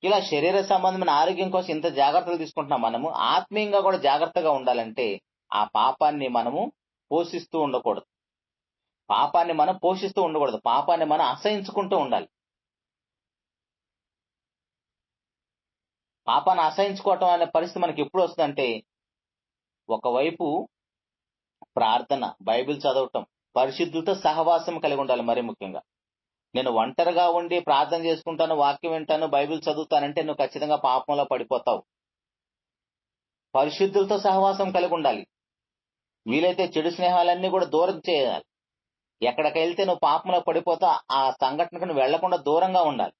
Speaker 1: ఇలా శరీర సంబంధమైన ఆరోగ్యం కోసం ఇంత జాగ్రత్తలు తీసుకుంటున్నాం. మనము ఆత్మీయంగా కూడా జాగ్రత్తగా ఉండాలంటే ఆ పాపాన్ని మనము పోషిస్తూ ఉండకూడదు. పాపాన్ని మనం పోషిస్తూ ఉండకూడదు. పాపాన్ని మనం అసహించుకుంటూ ఉండాలి. పాపాన్ని అసహించుకోవటం అనే పరిస్థితి మనకి ఎప్పుడు వస్తుందంటే, ఒకవైపు ప్రార్థన, బైబిల్ చదవటం, పరిశుద్ధులతో సహవాసం కలిగి ఉండాలి. మరీ ముఖ్యంగా నేను ఒంటరిగా ఉండి ప్రార్థన చేసుకుంటాను, వాక్యం వింటాను, బైబిల్ చదువుతానంటే నువ్వు ఖచ్చితంగా పాపంలో పడిపోతావు. పరిశుద్ధులతో సహవాసం కలిగి ఉండాలి. వీలైతే చెడు స్నేహాలన్నీ కూడా దూరం చేయాలి. ఎక్కడికి వెళ్తే నువ్వు పాపంలో పడిపోతావు, ఆ సంఘటనకు నువ్వు వెళ్లకుండా దూరంగా ఉండాలి.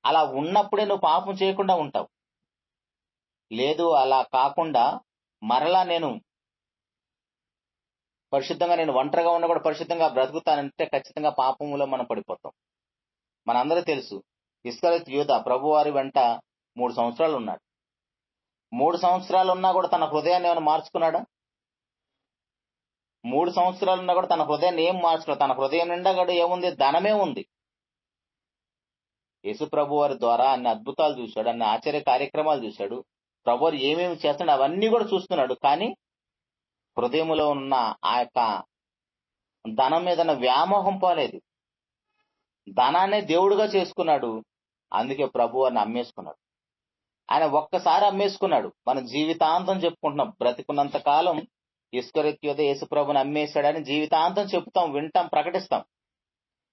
Speaker 1: అలా ఉన్నప్పుడే నువ్వు పాపం చేయకుండా ఉంటావు. లేదు అలా కాకుండా మరలా నేను పరిశుద్ధంగా, నేను ఒంటరిగా ఉన్నా కూడా పరిశుద్ధంగా బ్రతుకుతానంటే ఖచ్చితంగా పాపంలో మనం పడిపోతాం. మనందరూ తెలుసు, ఇస్కరియోతు యూదా ప్రభువారి వెంట 3 సంవత్సరాలు ఉన్నాడు. 3 సంవత్సరాలు ఉన్నా కూడా తన హృదయాన్ని ఏమైనా మార్చుకున్నాడా? 3 సంవత్సరాలు ఉన్నా కూడా తన హృదయాన్ని ఏం మార్చుకున్నాడు? తన హృదయం నిండా కూడా ఏముంది? ధనమే ఉంది. యేసు ప్రభు వారి ద్వారా అన్ని అద్భుతాలు చూశాడు, అన్ని ఆశ్చర్య కార్యక్రమాలు చూశాడు. ప్రభు వారు ఏమేమి చేస్తున్నాడు అవన్నీ కూడా చూస్తున్నాడు. కానీ హృదయంలో ఉన్న ఆ యొక్క ధనం మీద వ్యామోహం పోలేదు. ధనాన్ని దేవుడుగా చేసుకున్నాడు. అందుకే ప్రభు వారిని అమ్మేసుకున్నాడు. ఆయన ఒక్కసారి అమ్మేసుకున్నాడు. మన జీవితాంతం చెప్పుకుంటున్నాం. బ్రతికున్నంత కాలం ఇస్కరియోతు యూదా యేసు ప్రభుని అమ్మేశాడని జీవితాంతం చెప్తాం, వింటాం, ప్రకటిస్తాం.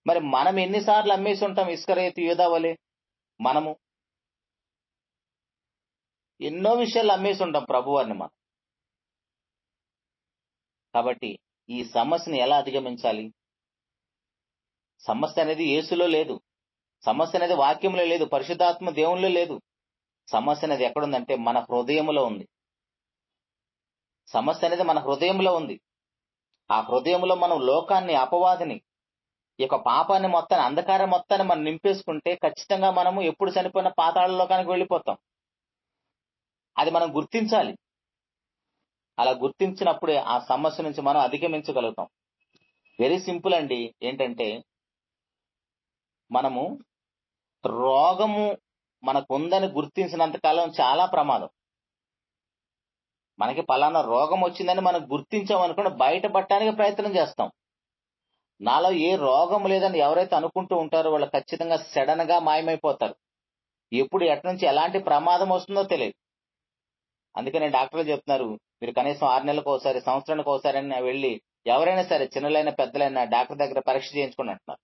Speaker 1: మరి మనం ఎన్నిసార్లు అమ్మేసి ఉంటాం ఇస్కరియోతు యూదా వలె? మనము ఎన్నో విషయాలు అమ్మేసి ఉంటాం ప్రభువారిని మనం. కాబట్టి ఈ సమస్యను ఎలా అధిగమించాలి? సమస్య అనేది యేసులో లేదు. సమస్య అనేది వాక్యంలో లేదు. పరిశుద్ధాత్మ దేవునిలో లేదు. సమస్య అనేది ఎక్కడుందంటే మన హృదయంలో ఉంది. సమస్య అనేది మన హృదయంలో ఉంది. ఆ హృదయంలో మనం లోకాన్ని, అపవాదిని, ఈ యొక్క పాపాన్ని మొత్తాన్ని, అంధకారం మొత్తాన్ని మనం నింపేసుకుంటే ఖచ్చితంగా మనము ఎప్పుడు చనిపోయిన పాతాళ లోకానికి వెళ్ళిపోతాం. అది మనం గుర్తించాలి. అలా గుర్తించినప్పుడే ఆ సమస్య నుంచి మనం అధిగమించగలుగుతాం. వెరీ సింపుల్ అండి. ఏంటంటే, మనము రోగము మనకుందని గుర్తించినంత కాలం చాలా ప్రమాదం. మనకి పలానా రోగం వచ్చిందని మనం గుర్తించామనుకోండి, బయటపడటానికి ప్రయత్నం చేస్తాం. నాలో ఏ రోగం లేదని ఎవరైతే అనుకుంటూ ఉంటారో వాళ్ళు ఖచ్చితంగా సడన్ గా మాయమైపోతారు. ఎప్పుడు ఎటు నుంచి ఎలాంటి ప్రమాదం వస్తుందో తెలియదు. అందుకనే డాక్టర్లు చెప్తున్నారు, మీరు కనీసం 6 నెలలకు ఒకసారి, సంవత్సరానికి ఒకసారి వెళ్ళి ఎవరైనా సరే, చిన్నలైనా పెద్దలైనా డాక్టర్ దగ్గర పరీక్ష చేయించుకోండి అంటున్నారు.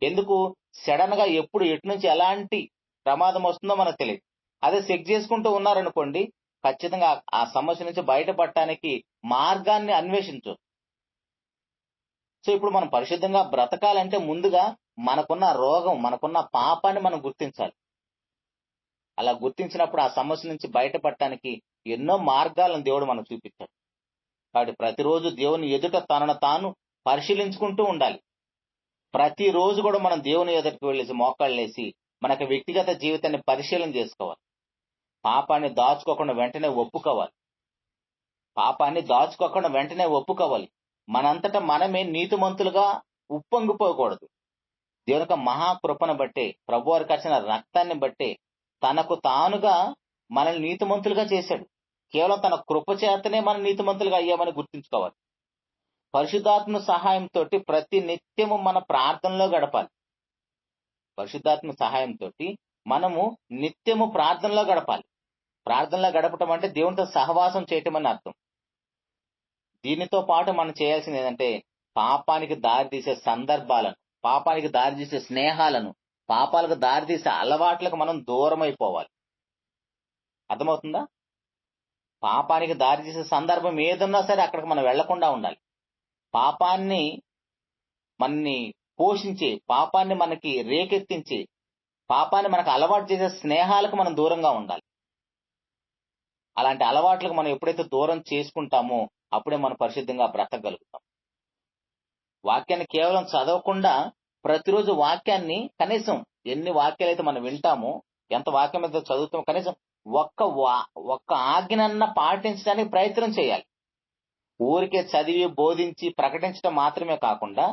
Speaker 1: ఎందుకు? సడన్ గా ఎప్పుడు ఎటు నుంచి ఎలాంటి ప్రమాదం వస్తుందో మనకు తెలియదు. అదే చెక్ చేసుకుంటూ ఉన్నారనుకోండి, ఖచ్చితంగా ఆ సమస్య నుంచి బయటపడటానికి మార్గాన్ని అన్వేషించు. సో ఇప్పుడు మనం పరిశుద్ధంగా బ్రతకాలంటే ముందుగా మనకున్న రోగం, మనకున్న పాపాన్ని మనం గుర్తించాలి. అలా గుర్తించినప్పుడు ఆ సమస్య నుంచి బయటపడటానికి ఎన్నో మార్గాలను దేవుడు మనకు చూపించాడు. కాబట్టి ప్రతిరోజు దేవుని ఎదుట తనను తాను పరిశీలించుకుంటూ ఉండాలి. ప్రతిరోజు కూడా మనం దేవుని ఎదుటికి వెళ్ళేసి మోకాళ్ళేసి మనకు వ్యక్తిగత జీవితాన్ని పరిశీలన చేసుకోవాలి. పాపాన్ని దాచుకోకుండా వెంటనే ఒప్పుకోవాలి. పాపాన్ని దాచుకోకుండా వెంటనే ఒప్పుకోవాలి. మనంతటా మనమే నీతిమంతులుగా ఉప్పొంగిపోకూడదు. దేవుని యొక్క మహాకృపను బట్టే, ప్రభువారికి వచ్చిన రక్తాన్ని బట్టే తనకు తానుగా మనల్ని నీతిమంతులుగా చేశాడు. కేవలం తన కృప చేతనే మనం నీతిమంతులుగా అయ్యామని గుర్తుంచుకోవాలి. పరిశుద్ధాత్మ సహాయంతో ప్రతి నిత్యము మన ప్రార్థనలో గడపాలి. పరిశుద్ధాత్మ సహాయంతో మనము నిత్యము ప్రార్థనలో గడపాలి. ప్రార్థనలో గడపటం అంటే దేవునితో సహవాసం చేయటం అని అర్థం. దీనితో పాటు మనం చేయాల్సింది ఏంటంటే, పాపానికి దారితీసే సందర్భాలను, పాపానికి దారితీసే స్నేహాలను, పాపాలకు దారితీసే అలవాట్లకు మనం దూరం అయిపోవాలి. అర్థమవుతుందా? పాపానికి దారితీసే సందర్భం ఏదున్నా సరే అక్కడికి మనం వెళ్లకుండా ఉండాలి. పాపాన్ని మనని పోషించే, పాపాన్ని మనకి రేకెత్తించే, పాపాన్ని మనకు అలవాటు చేసే స్నేహాలకు మనం దూరంగా ఉండాలి. అలాంటి అలవాట్లకు మనం ఎప్పుడైతే దూరం చేసుకుంటామో అప్పుడే మనం పరిశుద్ధంగా బ్రతకగలుగుతాం. వాక్యాన్ని కేవలం చదవకుండా ప్రతిరోజు వాక్యాన్ని కనీసం ఎన్ని వాక్యాలు అయితే మనం వింటామో, ఎంత వాక్యం అయితే చదువుతామో, కనీసం ఒక్క ఆజ్ఞనన్నా పాటించడానికి ప్రయత్నం చేయాలి. ఊరికే చదివి బోధించి ప్రకటించడం మాత్రమే కాకుండా,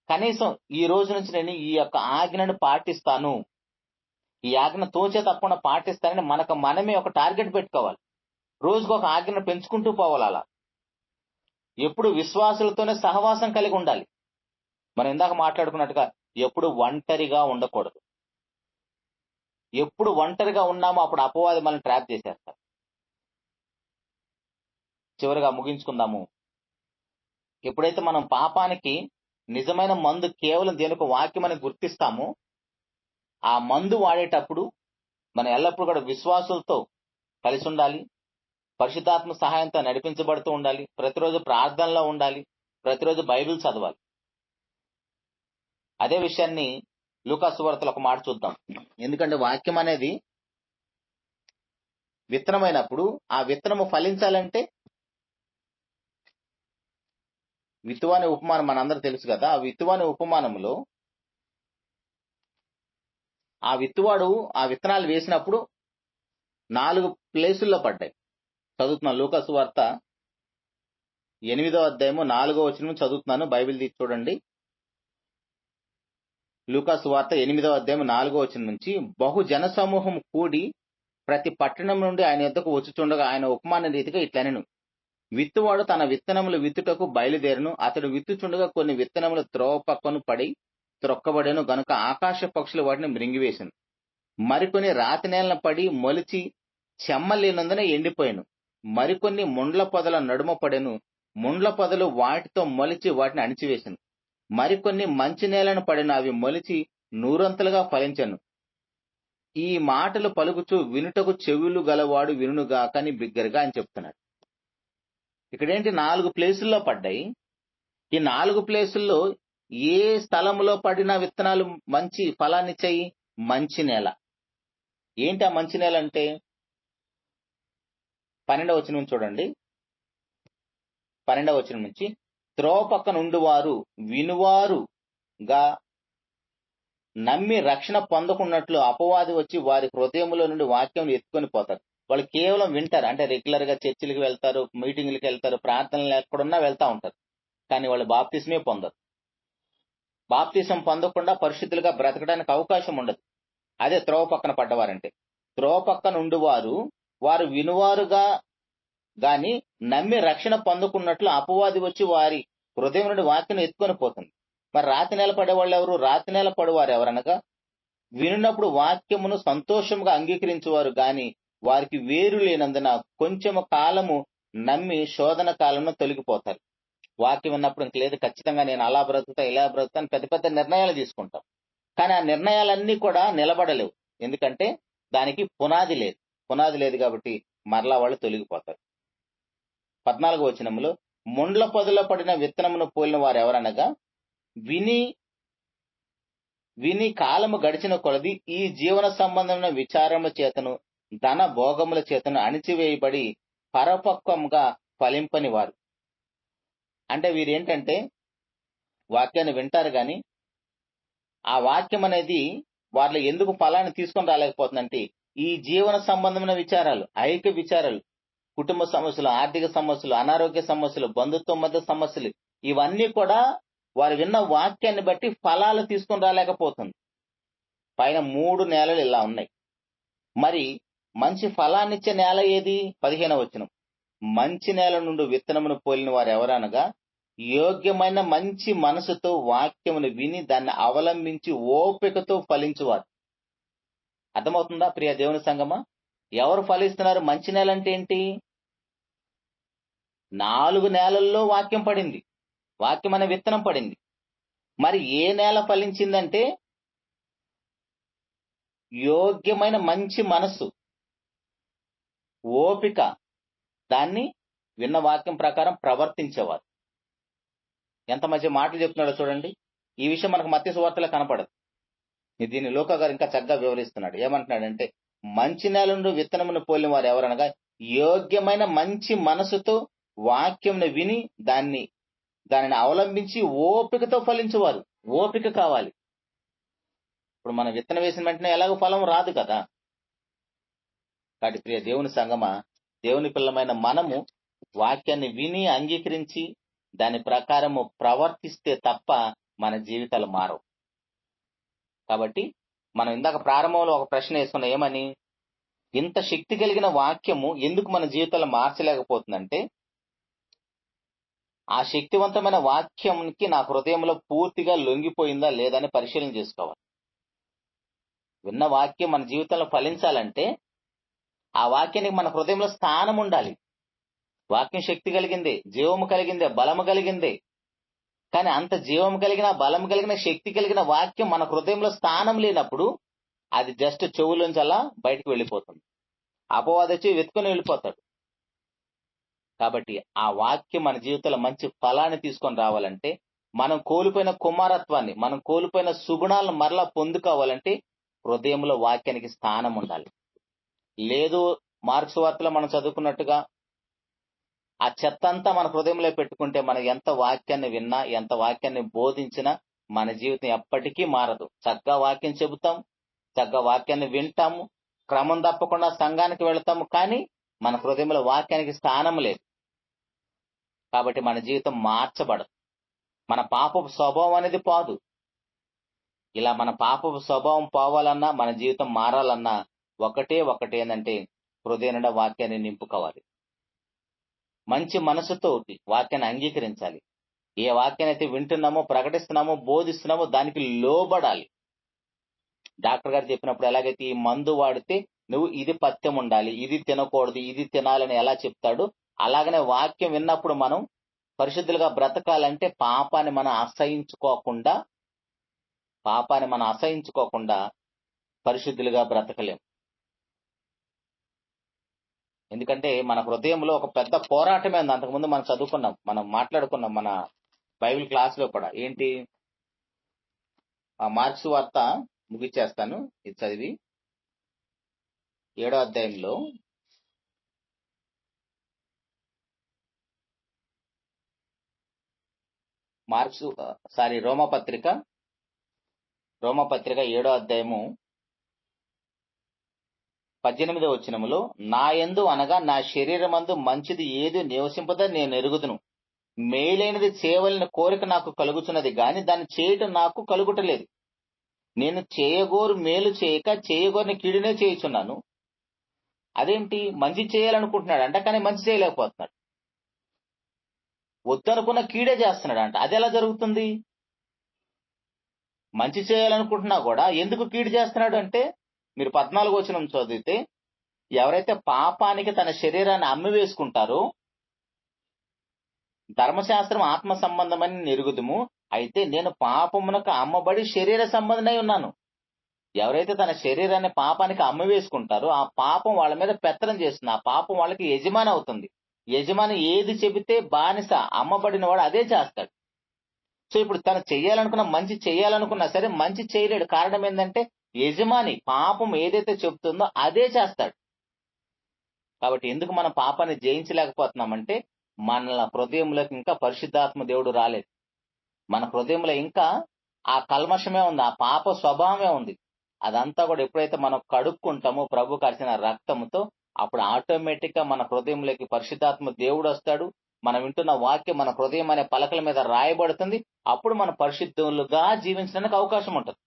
Speaker 1: కనీసం ఈ రోజు నుంచి నేను ఈ యొక్క ఆజ్ఞను పాటిస్తాను, ఈ ఆజ్ఞ తోచే తప్పకుండా పాటిస్తానని మనకు మనమే ఒక టార్గెట్ పెట్టుకోవాలి. రోజుకు ఒక ఆజ్ఞను పెంచుకుంటూ పోవాలి. అలా ఎప్పుడు విశ్వాసులతోనే సహవాసం కలిగి ఉండాలి. మనం ఇందాక మాట్లాడుకున్నట్టుగా ఎప్పుడు ఒంటరిగా ఉండకూడదు. ఎప్పుడు ఒంటరిగా ఉన్నామో అప్పుడు అపవాది మనల్ని ట్రాప్ చేసేస్తారు. చివరిగా ముగించుకుందాము. ఎప్పుడైతే మనం పాపానికి నిజమైన మందు కేవలం దేనికి వాక్యం అని గుర్తిస్తామో, ఆ మందు వాడేటప్పుడు మనం ఎల్లప్పుడూ కూడా విశ్వాసులతో కలిసి ఉండాలి. పరిశుద్ధాత్మ సహాయంతో నడిపించబడుతూ ఉండాలి. ప్రతిరోజు ప్రార్థనలో ఉండాలి. ప్రతిరోజు బైబిల్ చదవాలి. అదే విషయాన్ని లూకా సువార్తలో ఒక మాట చూద్దాం. ఎందుకంటే వాక్యం అనేది విత్తనమైనప్పుడు ఆ విత్తనము ఫలించాలంటే విత్తువాని ఉపమానం మనందరూ తెలుసు కదా. ఆ విత్తువాని ఉపమానంలో ఆ విత్తువాడు ఆ విత్తనాలు వేసినప్పుడు 4 ప్లేసుల్లో పడ్డాయి. చదువుతున్నాను. లూకా సువార్త 8వ అధ్యాయము 4వ వచనం చదువుతున్నాను. బైబిల్ తీసి చూడండి. లూకా సువార్త 8వ అధ్యాయం 4వ వచనం నుంచి, బహు జన సమూహం కూడి ప్రతి పట్టణం నుండి ఆయన యొద్దకు వచ్చుచుండగా ఆయన ఉపమాన రీతిగా ఇట్లనెను. విత్తువాడు తన విత్తనములు విత్తుటకు బయలుదేరును. అతడు విత్తుచుండగా కొన్ని విత్తనములు త్రోవ పక్కను పడి త్రొక్కబడెను గనుక ఆకాశ పక్షులు వాటిని మృంగివేసెను. మరికొన్ని రాతి నేలను పడి మొలిచి చెమ్మలేనందున ఎండిపోయాను. మరికొన్ని ముండ్ల పొదల నడుమ పడెను. ముండ్ల పొదలు వాటితో మొలిచి వాటిని అణిచివేసెను. మరికొన్ని మంచి నేలను పడెను. అవి మొలిచి 100 ఫలించెను. ఈ మాటలు పలుకుచు వినుటకు చెవులు గలవాడు వినుగాక అని బిగ్గరగా అని చెప్తున్నాడు. ఇక్కడేంటి 4 ప్లేసుల్లో పడ్డాయి. ఈ 4 ప్లేసుల్లో ఏ స్థలంలో పడిన విత్తనాలు మంచి ఫలాన్నిచ్చాయి? మంచి నేల. ఏంటి ఆ మంచి నేల అంటే? 12వ వచనం చూడండి. 12వ వచనం నుంచి, త్రోవ పక్కన ఉండువారు వినువారుగా నమ్మి రక్షణ పొందకున్నట్లు అపవాది వచ్చి వారి హృదయములో నుండి వాక్యం ఎత్తుకొని పోతారు. వాళ్ళు కేవలం వింటారు. అంటే రెగ్యులర్ గా చర్చిలకు వెళ్తారు, మీటింగ్లకు వెళ్తారు, ప్రార్థనలు ఎక్కడున్నా వెళ్తా ఉంటారు. కానీ వాళ్ళు బాప్తిస్మే పొందరు. బాప్తిసం పొందకుండా పరిశుద్ధులుగా బ్రతకడానికి అవకాశం ఉండదు. అదే త్రోవ పక్కన పడ్డవారంటే. త్రోవ పక్కన ఉండువారు వారు వినువారుగా గాని నమ్మి రక్షణ పొందకున్నట్లు అపవాది వచ్చి వారి హృదయం నుండి వాక్యం ఎత్తుకొని పోతుంది. మరి రాతి నేల పడేవాళ్ళు ఎవరు? రాతి నేల పడేవారు ఎవరనగా వినున్నప్పుడు వాక్యమును సంతోషంగా అంగీకరించేవారు గాని వారికి వేరు లేనందున కొంచెము కాలము నమ్మి శోధన కాలంలో తొలగిపోతారు. వాక్యం విన్నప్పుడు ఇంక లేదు, ఖచ్చితంగా నేను అలా బ్రతుకుతా ఇలా బ్రతుకుతా అని పెద్ద పెద్ద నిర్ణయాలు తీసుకుంటాం. కానీ ఆ నిర్ణయాలన్నీ కూడా నిలబడలేవు. ఎందుకంటే దానికి పునాది లేదు. పునాది లేదు కాబట్టి మరలా వాళ్ళు తొలగిపోతారు. 14వ వచనంలో, ముండ్ల పొదలో పడిన విత్తనమును పోలిన వారు ఎవరనగా విని కాలము గడిచిన కొలది ఈ జీవన సంబంధమైన విచారముల చేతను ధన భోగముల చేతను అణిచివేయబడి పరపక్వంగా ఫలింపని వారు. అంటే వీరేంటంటే వాక్యాన్ని వింటారు గాని ఆ వాక్యం అనేది వాళ్ళ ఎందుకు ఫలాన్ని తీసుకొని రాలేకపోతుందంటే ఈ జీవన సంబంధమైన విచారాలు, ఐక్య విచారాలు, కుటుంబ సమస్యలు, ఆర్థిక సమస్యలు, అనారోగ్య సమస్యలు, బంధుత్వం మధ్య సమస్యలు, ఇవన్నీ కూడా వారు విన్న వాక్యాన్ని బట్టి ఫలాలు తీసుకొని రాలేకపోతుంది. పైన 3 నేలలు ఇలా ఉన్నాయి. మరి మంచి ఫలాన్నిచ్చే నేల ఏది? 15వ వచనం, మంచి నేల నుండి విత్తనమును పోలిన వారు ఎవరనగా యోగ్యమైన మంచి మనసుతో వాక్యమును విని దాన్ని అవలంబించి ఓపికతో ఫలించువారు. అర్థమవుతుందా ప్రియ దేవుని సంగమా? ఎవరు ఫలిస్తున్నారు? మంచి నేల అంటే ఏంటి? 4 నేలల్లో వాక్యం పడింది. వాక్యం అనే విత్తనం పడింది. మరి ఏ నేల ఫలించిందంటే యోగ్యమైన మంచి మనస్సు, ఓపిక, దాన్ని విన్న వాక్యం ప్రకారం ప్రవర్తించేవారు. ఎంత మంచి మాటలు చెప్తున్నాడో చూడండి. ఈ విషయం మనకు మత్తయి సువార్తలో కనపడదు. దీన్ని లూకా గారు ఇంకా చక్కగా వివరిస్తున్నాడు. ఏమంటున్నాడంటే మంచి నేల నుండి విత్తనమును పోలిన వారు ఎవరనగా యోగ్యమైన మంచి మనసుతో వాక్యంను విని దానిని అవలంబించి ఓపికతో ఫలించేవారు. ఓపిక కావాలి. ఇప్పుడు మనం విత్తనం వేసిన వెంటనే ఎలాగో ఫలం రాదు కదా. కాబట్టి ప్రియ దేవుని సంగమా, దేవుని పిల్లమైన మనము వాక్యాన్ని విని అంగీకరించి దాని ప్రకారము ప్రవర్తిస్తే తప్ప మన జీవితాలు మారవు. కాబట్టి మనం ఇందాక ప్రారంభంలో ఒక ప్రశ్న వేసుకున్నాం. ఏమని? ఇంత శక్తి కలిగిన వాక్యము ఎందుకు మన జీవితాలు మార్చలేకపోతుందంటే ఆ శక్తివంతమైన వాక్యంకి నా హృదయంలో పూర్తిగా లొంగిపోయిందా లేదా అని పరిశీలన చేసుకోవాలి. విన్న వాక్యం మన జీవితంలో ఫలించాలంటే ఆ వాక్యానికి మన హృదయంలో స్థానం ఉండాలి. వాక్యం శక్తి కలిగిందే, జీవము కలిగిందే, బలము కలిగిందే. కానీ అంత జీవం కలిగిన, బలం కలిగిన, శక్తి కలిగిన వాక్యం మన హృదయంలో స్థానం లేనప్పుడు అది జస్ట్ చెవులోంచి అలా బయటకు వెళ్ళిపోతుంది. అపవాది వచ్చి వెతుకుని వెళ్ళిపోతాడు. కాబట్టి ఆ వాక్యం మన జీవితంలో మంచి ఫలాన్ని తీసుకొని రావాలంటే, మనం కోల్పోయిన కుమారత్వాన్ని, మనం కోల్పోయిన సుగుణాలను మరలా పొందుకోవాలంటే హృదయంలో వాక్యానికి స్థానం ఉండాలి. లేదు మార్క్స్ వార్తలో మనం చదువుకున్నట్టుగా ఆ చెత్త అంతా మన హృదయంలో పెట్టుకుంటే మనం ఎంత వాక్యాన్ని విన్నా, ఎంత వాక్యాన్ని బోధించినా మన జీవితం ఎప్పటికీ మారదు. చక్కగా వాక్యం చెబుతాం, చక్కగా వాక్యాన్ని వింటాము, క్రమం తప్పకుండా సంఘానికి వెళతాము, కానీ మన హృదయంలో వాక్యానికి స్థానం లేదు. కాబట్టి మన జీవితం మార్చబడదు. మన పాపపు స్వభావం అనేది పోదు. ఇలా మన పాపపు స్వభావం పోవాలన్నా, మన జీవితం మారాలన్నా ఒకటే ఏంటంటే హృదయం నిండా వాక్యాన్ని నింపుకోవాలి. మంచి మనసుతో వాక్యాన్ని అంగీకరించాలి. ఏ వాక్యాన్ని అయితే వింటున్నామో, ప్రకటిస్తున్నామో, బోధిస్తున్నామో దానికి లోబడాలి. డాక్టర్ గారు చెప్పినప్పుడు ఎలాగైతే ఈ మందు వాడితే నువ్వు ఇది పథ్యం ఉండాలి, ఇది తినకూడదు, ఇది తినాలని ఎలా చెప్తాడు, అలాగనే వాక్యం విన్నప్పుడు మనం పరిశుద్ధులుగా బ్రతకాలంటే పాపాన్ని మనం అసహించుకోకుండా పరిశుద్ధులుగా బ్రతకలేం. ఎందుకంటే మన హృదయంలో ఒక పెద్ద పోరాటమే ఉంది. అంతకుముందు మనం చదువుకున్నాం, మనం మాట్లాడుకున్నాం మన బైబిల్ క్లాస్ లో కూడా. ఏంటి? ఆ మార్క్స్ వార్త ముగిచ్చేస్తాను ఇది చదివి. 7వ అధ్యాయంలో రోమపత్రిక 7వ అధ్యాయము 18వ వచనములో, నా యందు అనగా నా శరీరమందు మంచిది ఏది నివసింపదని నేను ఎరుగుదును, మేలైనది చేయవలన కోరిక నాకు కలుగుతున్నది గాని దాన్ని చేయటం నాకు కలుగుటలేదు. నేను చేయగోరు మేలు చేయక చేయగోరిని కీడునే చేయుచున్నాను. అదేంటి? మంచి చేయాలనుకుంటున్నాడు అంట, కానీ మంచి చేయలేకపోతున్నాడు. వద్దనుకున్న కీడే చేస్తున్నాడు అంట. అది ఎలా జరుగుతుంది? మంచి చేయాలనుకుంటున్నా కూడా ఎందుకు కీడు చేస్తున్నాడు అంటే, మీరు 14వ వచనం చదివితే, ఎవరైతే పాపానికి తన శరీరాన్ని అమ్మివేసుకుంటారో, ధర్మశాస్త్రం ఆత్మ సంబంధమని నెరుగుదుము, అయితే నేను పాపమునకు అమ్మబడి శరీర సంబంధమై ఉన్నాను. ఎవరైతే తన శరీరాన్ని పాపానికి అమ్మివేసుకుంటారో ఆ పాపం వాళ్ళ మీద పెత్తనం చేస్తుంది. ఆ పాపం వాళ్ళకి యజమాని అవుతుంది. యజమాని ఏది చెబితే బానిస, అమ్మబడిన వాడు అదే చేస్తాడు. సో ఇప్పుడు తను చెయ్యాలనుకున్న మంచి చేయాలనుకున్నా సరే మంచి చేయలేడు. కారణం ఏంటంటే యజమాని పాపం ఏదైతే చెబుతుందో అదే చేస్తాడు. కాబట్టి ఎందుకు మనం పాపాన్ని జయించలేకపోతున్నామంటే మన హృదయంలోకి ఇంకా పరిశుద్ధాత్మ దేవుడు రాలేదు. మన హృదయంలో ఇంకా ఆ కల్మషమే ఉంది, ఆ పాప స్వభావమే ఉంది. అదంతా కూడా ఎప్పుడైతే మనం కడుక్కుంటామో ప్రభు కార్చిన రక్తంతో, అప్పుడు ఆటోమేటిక్ గా మన హృదయంలోకి పరిశుద్ధాత్మ దేవుడు వస్తాడు. మనం వింటున్న వాక్యం మన హృదయం అనే పలకల మీద రాయబడుతుంది. అప్పుడు మన పరిశుద్ధులుగా జీవించడానికి అవకాశం ఉంటుంది.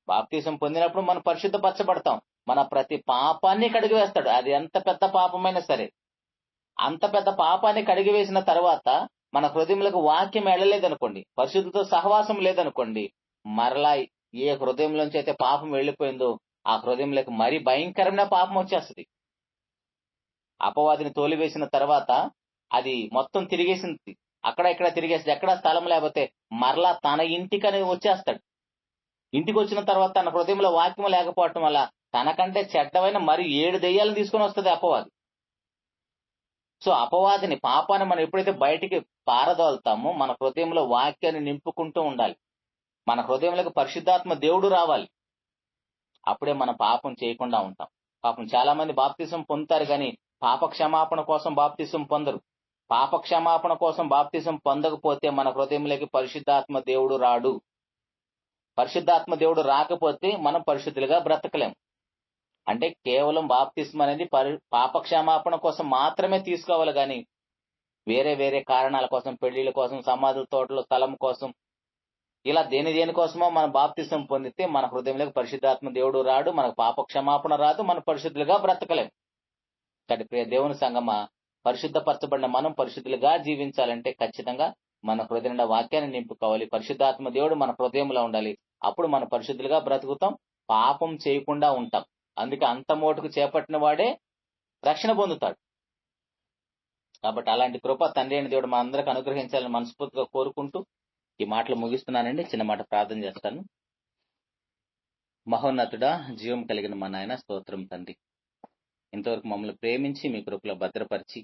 Speaker 1: బాప్తీసం పొందినప్పుడు మనం పరిశుద్ధపరచబడతాం. మన ప్రతి పాపాన్ని కడిగివేస్తాడు. అది ఎంత పెద్ద పాపమైనా సరే. అంత పెద్ద పాపాన్ని కడిగివేసిన తర్వాత మన హృదయంలోకి వాక్యం వెళ్ళలేదనుకోండి, పరిశుద్ధతో సహవాసం లేదనుకోండి, మరలా ఏ హృదయంలోంచి అయితే పాపం వెళ్ళిపోయిందో ఆ హృదయంలోకి మరీ భయంకరమైన పాపం వచ్చేస్తుంది. అపవాదిని తోలివేసిన తర్వాత అది మొత్తం తిరిగేసింది. అక్కడ ఇక్కడ తిరిగేసింది. ఎక్కడ స్థలం లేకపోతే మరలా తన ఇంటికని వచ్చేస్తాడు. ఇంటికి వచ్చిన తర్వాత తన హృదయంలో వాక్యం లేకపోవటం వల్ల తనకంటే చెడ్డమైన మరి 7 దెయ్యాలను తీసుకొని వస్తుంది అపవాది. సో అపవాదిని, పాపాన్ని మనం ఎప్పుడైతే బయటికి పారదోలుతామో మన హృదయంలో వాక్యాన్ని నింపుకుంటూ ఉండాలి. మన హృదయంలోకి పరిశుద్ధాత్మ దేవుడు రావాలి. అప్పుడే మనం పాపం చేయకుండా ఉంటాం. పాపం చాలా మంది బాప్తిసం పొందుతారు కానీ పాప క్షమాపణ కోసం బాప్తిసం పొందరు. పాప క్షమాపణ కోసం బాప్తిసం పొందకపోతే మన హృదయంలోకి పరిశుద్ధాత్మ దేవుడు రాడు. పరిశుద్ధాత్మ దేవుడు రాకపోతే మనం పరిశుద్ధులుగా బ్రతకలేం. అంటే కేవలం బాప్తిసం అనేది పాప క్షమాపణ కోసం మాత్రమే తీసుకోవాలి కానీ వేరే వేరే కారణాల కోసం, పెళ్లిళ్ళ కోసం, సమాధుల తోటలో స్థలం కోసం, ఇలా దేనికోసమో మనం బాప్తిసం పొందితే మన హృదయంలోకి పరిశుద్ధాత్మ దేవుడు రాడు, మనకు పాప క్షమాపణ రాదు, మనం పరిశుద్ధులుగా బ్రతకలేం. కాబట్టి ప్రియ దేవుని సంగమా, పరిశుద్ధపరచబడిన మనం పరిశుద్ధులుగా జీవించాలంటే ఖచ్చితంగా మన హృదయ నిండా వాక్యాన్ని నింపుకోవాలి. పరిశుద్ధాత్మ దేవుడు మన హృదయంలో ఉండాలి. అప్పుడు మనం పరిశుద్ధులుగా బ్రతుకుతాం, పాపం చేయకుండా ఉంటాం. అందుకే అంత మోటుకు చేపట్టిన వాడే రక్షణ పొందుతాడు. కాబట్టి అలాంటి కృప తండ్రి అయిన దేవుడు మనందరికి అనుగ్రహించాలని మనస్ఫూర్తిగా కోరుకుంటూ ఈ మాటలు ముగిస్తున్నానండి. చిన్న మాట ప్రార్థన చేస్తాను. మహోన్నతుడా, జీవం కలిగిన మా నాయన, స్తోత్రం తండ్రి. ఇంతవరకు మమ్మల్ని ప్రేమించి మీ కృపలో భద్రపరిచి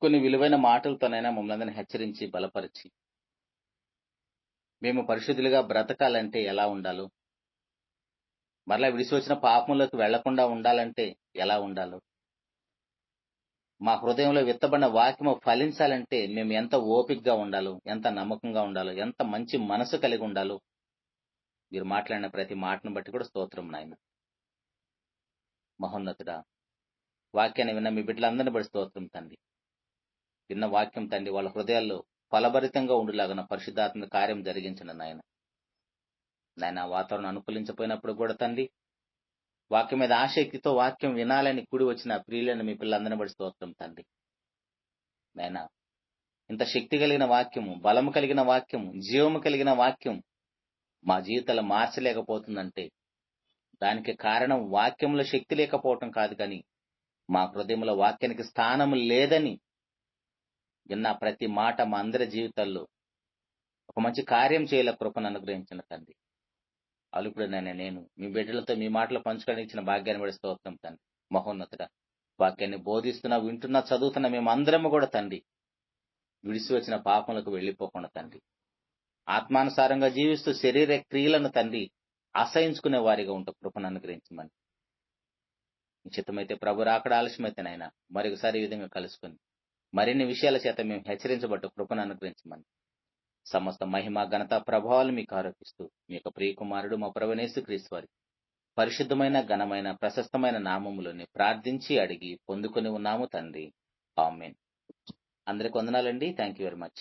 Speaker 1: కొన్ని విలువైన మాటలతోనైనా మమ్మల్ని అందరినీ హెచ్చరించి బలపరిచి మేము పరిశుద్ధులుగా బ్రతకాలంటే ఎలా ఉండాలో, మరలా విడిసి వచ్చిన పాపంలోకి వెళ్లకుండా ఉండాలంటే ఎలా ఉండాలో, మా హృదయంలో విత్తబడిన వాక్యము ఫలించాలంటే మేము ఎంత ఓపికగా ఉండాలో, ఎంత నమ్మకంగా ఉండాలో, ఎంత మంచి మనసు కలిగి ఉండాలో మీరు మాట్లాడిన ప్రతి మాటను బట్టి కూడా స్తోత్రం నాయన. మహోన్నతుడా, వాక్యాన్ని విన్న మీ బిడ్డలందరినీ బట్టి స్తోత్రం తండ్రి. విన్న వాక్యం తండ్రి వాళ్ళ హృదయాల్లో ఫలభరితంగా ఉండులాగా పరిశుద్ధాత్మ కార్యం జరిగించండి నాయన. వాతావరణం అనుకూలించపోయినప్పుడు కూడా తండ్రి వాక్యం మీద ఆసక్తితో వాక్యం వినాలని కూడి వచ్చిన ప్రియులను మీ పిల్లలందరినీ బట్టి స్తోత్రం తండ్రి. నాయన, ఇంత శక్తి కలిగిన వాక్యము, బలము కలిగిన వాక్యము, జీవము కలిగిన వాక్యం మా జీవితాలు మార్చలేకపోతుందంటే దానికి కారణం వాక్యంలో శక్తి లేకపోవటం కాదు, కానీ మా హృదయంలో వాక్యానికి స్థానం లేదని విన్న ప్రతి మాట మా అందరి జీవితాల్లో ఒక మంచి కార్యం చేయాల కృపను అనుగ్రహించిన తండ్రి. అలుపుడునైనా నేను మీ బిడ్డలతో మీ మాటలు పంచుకోవడానికి ఇచ్చిన భాగ్యాన్ని బట్టి స్తోత్రం తండ్రి. మహోన్నతుడ, వాక్యాన్ని బోధిస్తున్నా, వింటున్నా, చదువుతున్నా మేమందరము కూడా తండ్రి విడిసి వచ్చిన పాపములకు వెళ్లిపోకుండా తండ్రి ఆత్మానుసారంగా జీవిస్తూ శరీర క్రియలను తండ్రి అసహించుకునే వారిగా ఉంటూ కృపను అనుగ్రహించమని, నిశ్చితమైతే ప్రభు రాకడ ఆలస్యమైతే నాయన మరొకసారి ఈ విధంగా కలుసుకుని మరిన్ని విషయాల చేత మేము హెచ్చరించబట్టు కృపను అనుగ్రహించమని, సమస్త మహిమ ఘనత ప్రభావాలు మీకు ఆరోపిస్తూ మీ యొక్క ప్రియకుమారుడు మా ప్రభువైన యేసుక్రీస్తు వారి పరిశుద్ధమైన ఘనమైన ప్రశస్తమైన నామములోని ప్రార్థించి అడిగి పొందుకొని ఉన్నాము తండ్రి. ఆమేన్. అందరికి వందనాలండి. Thank you very much.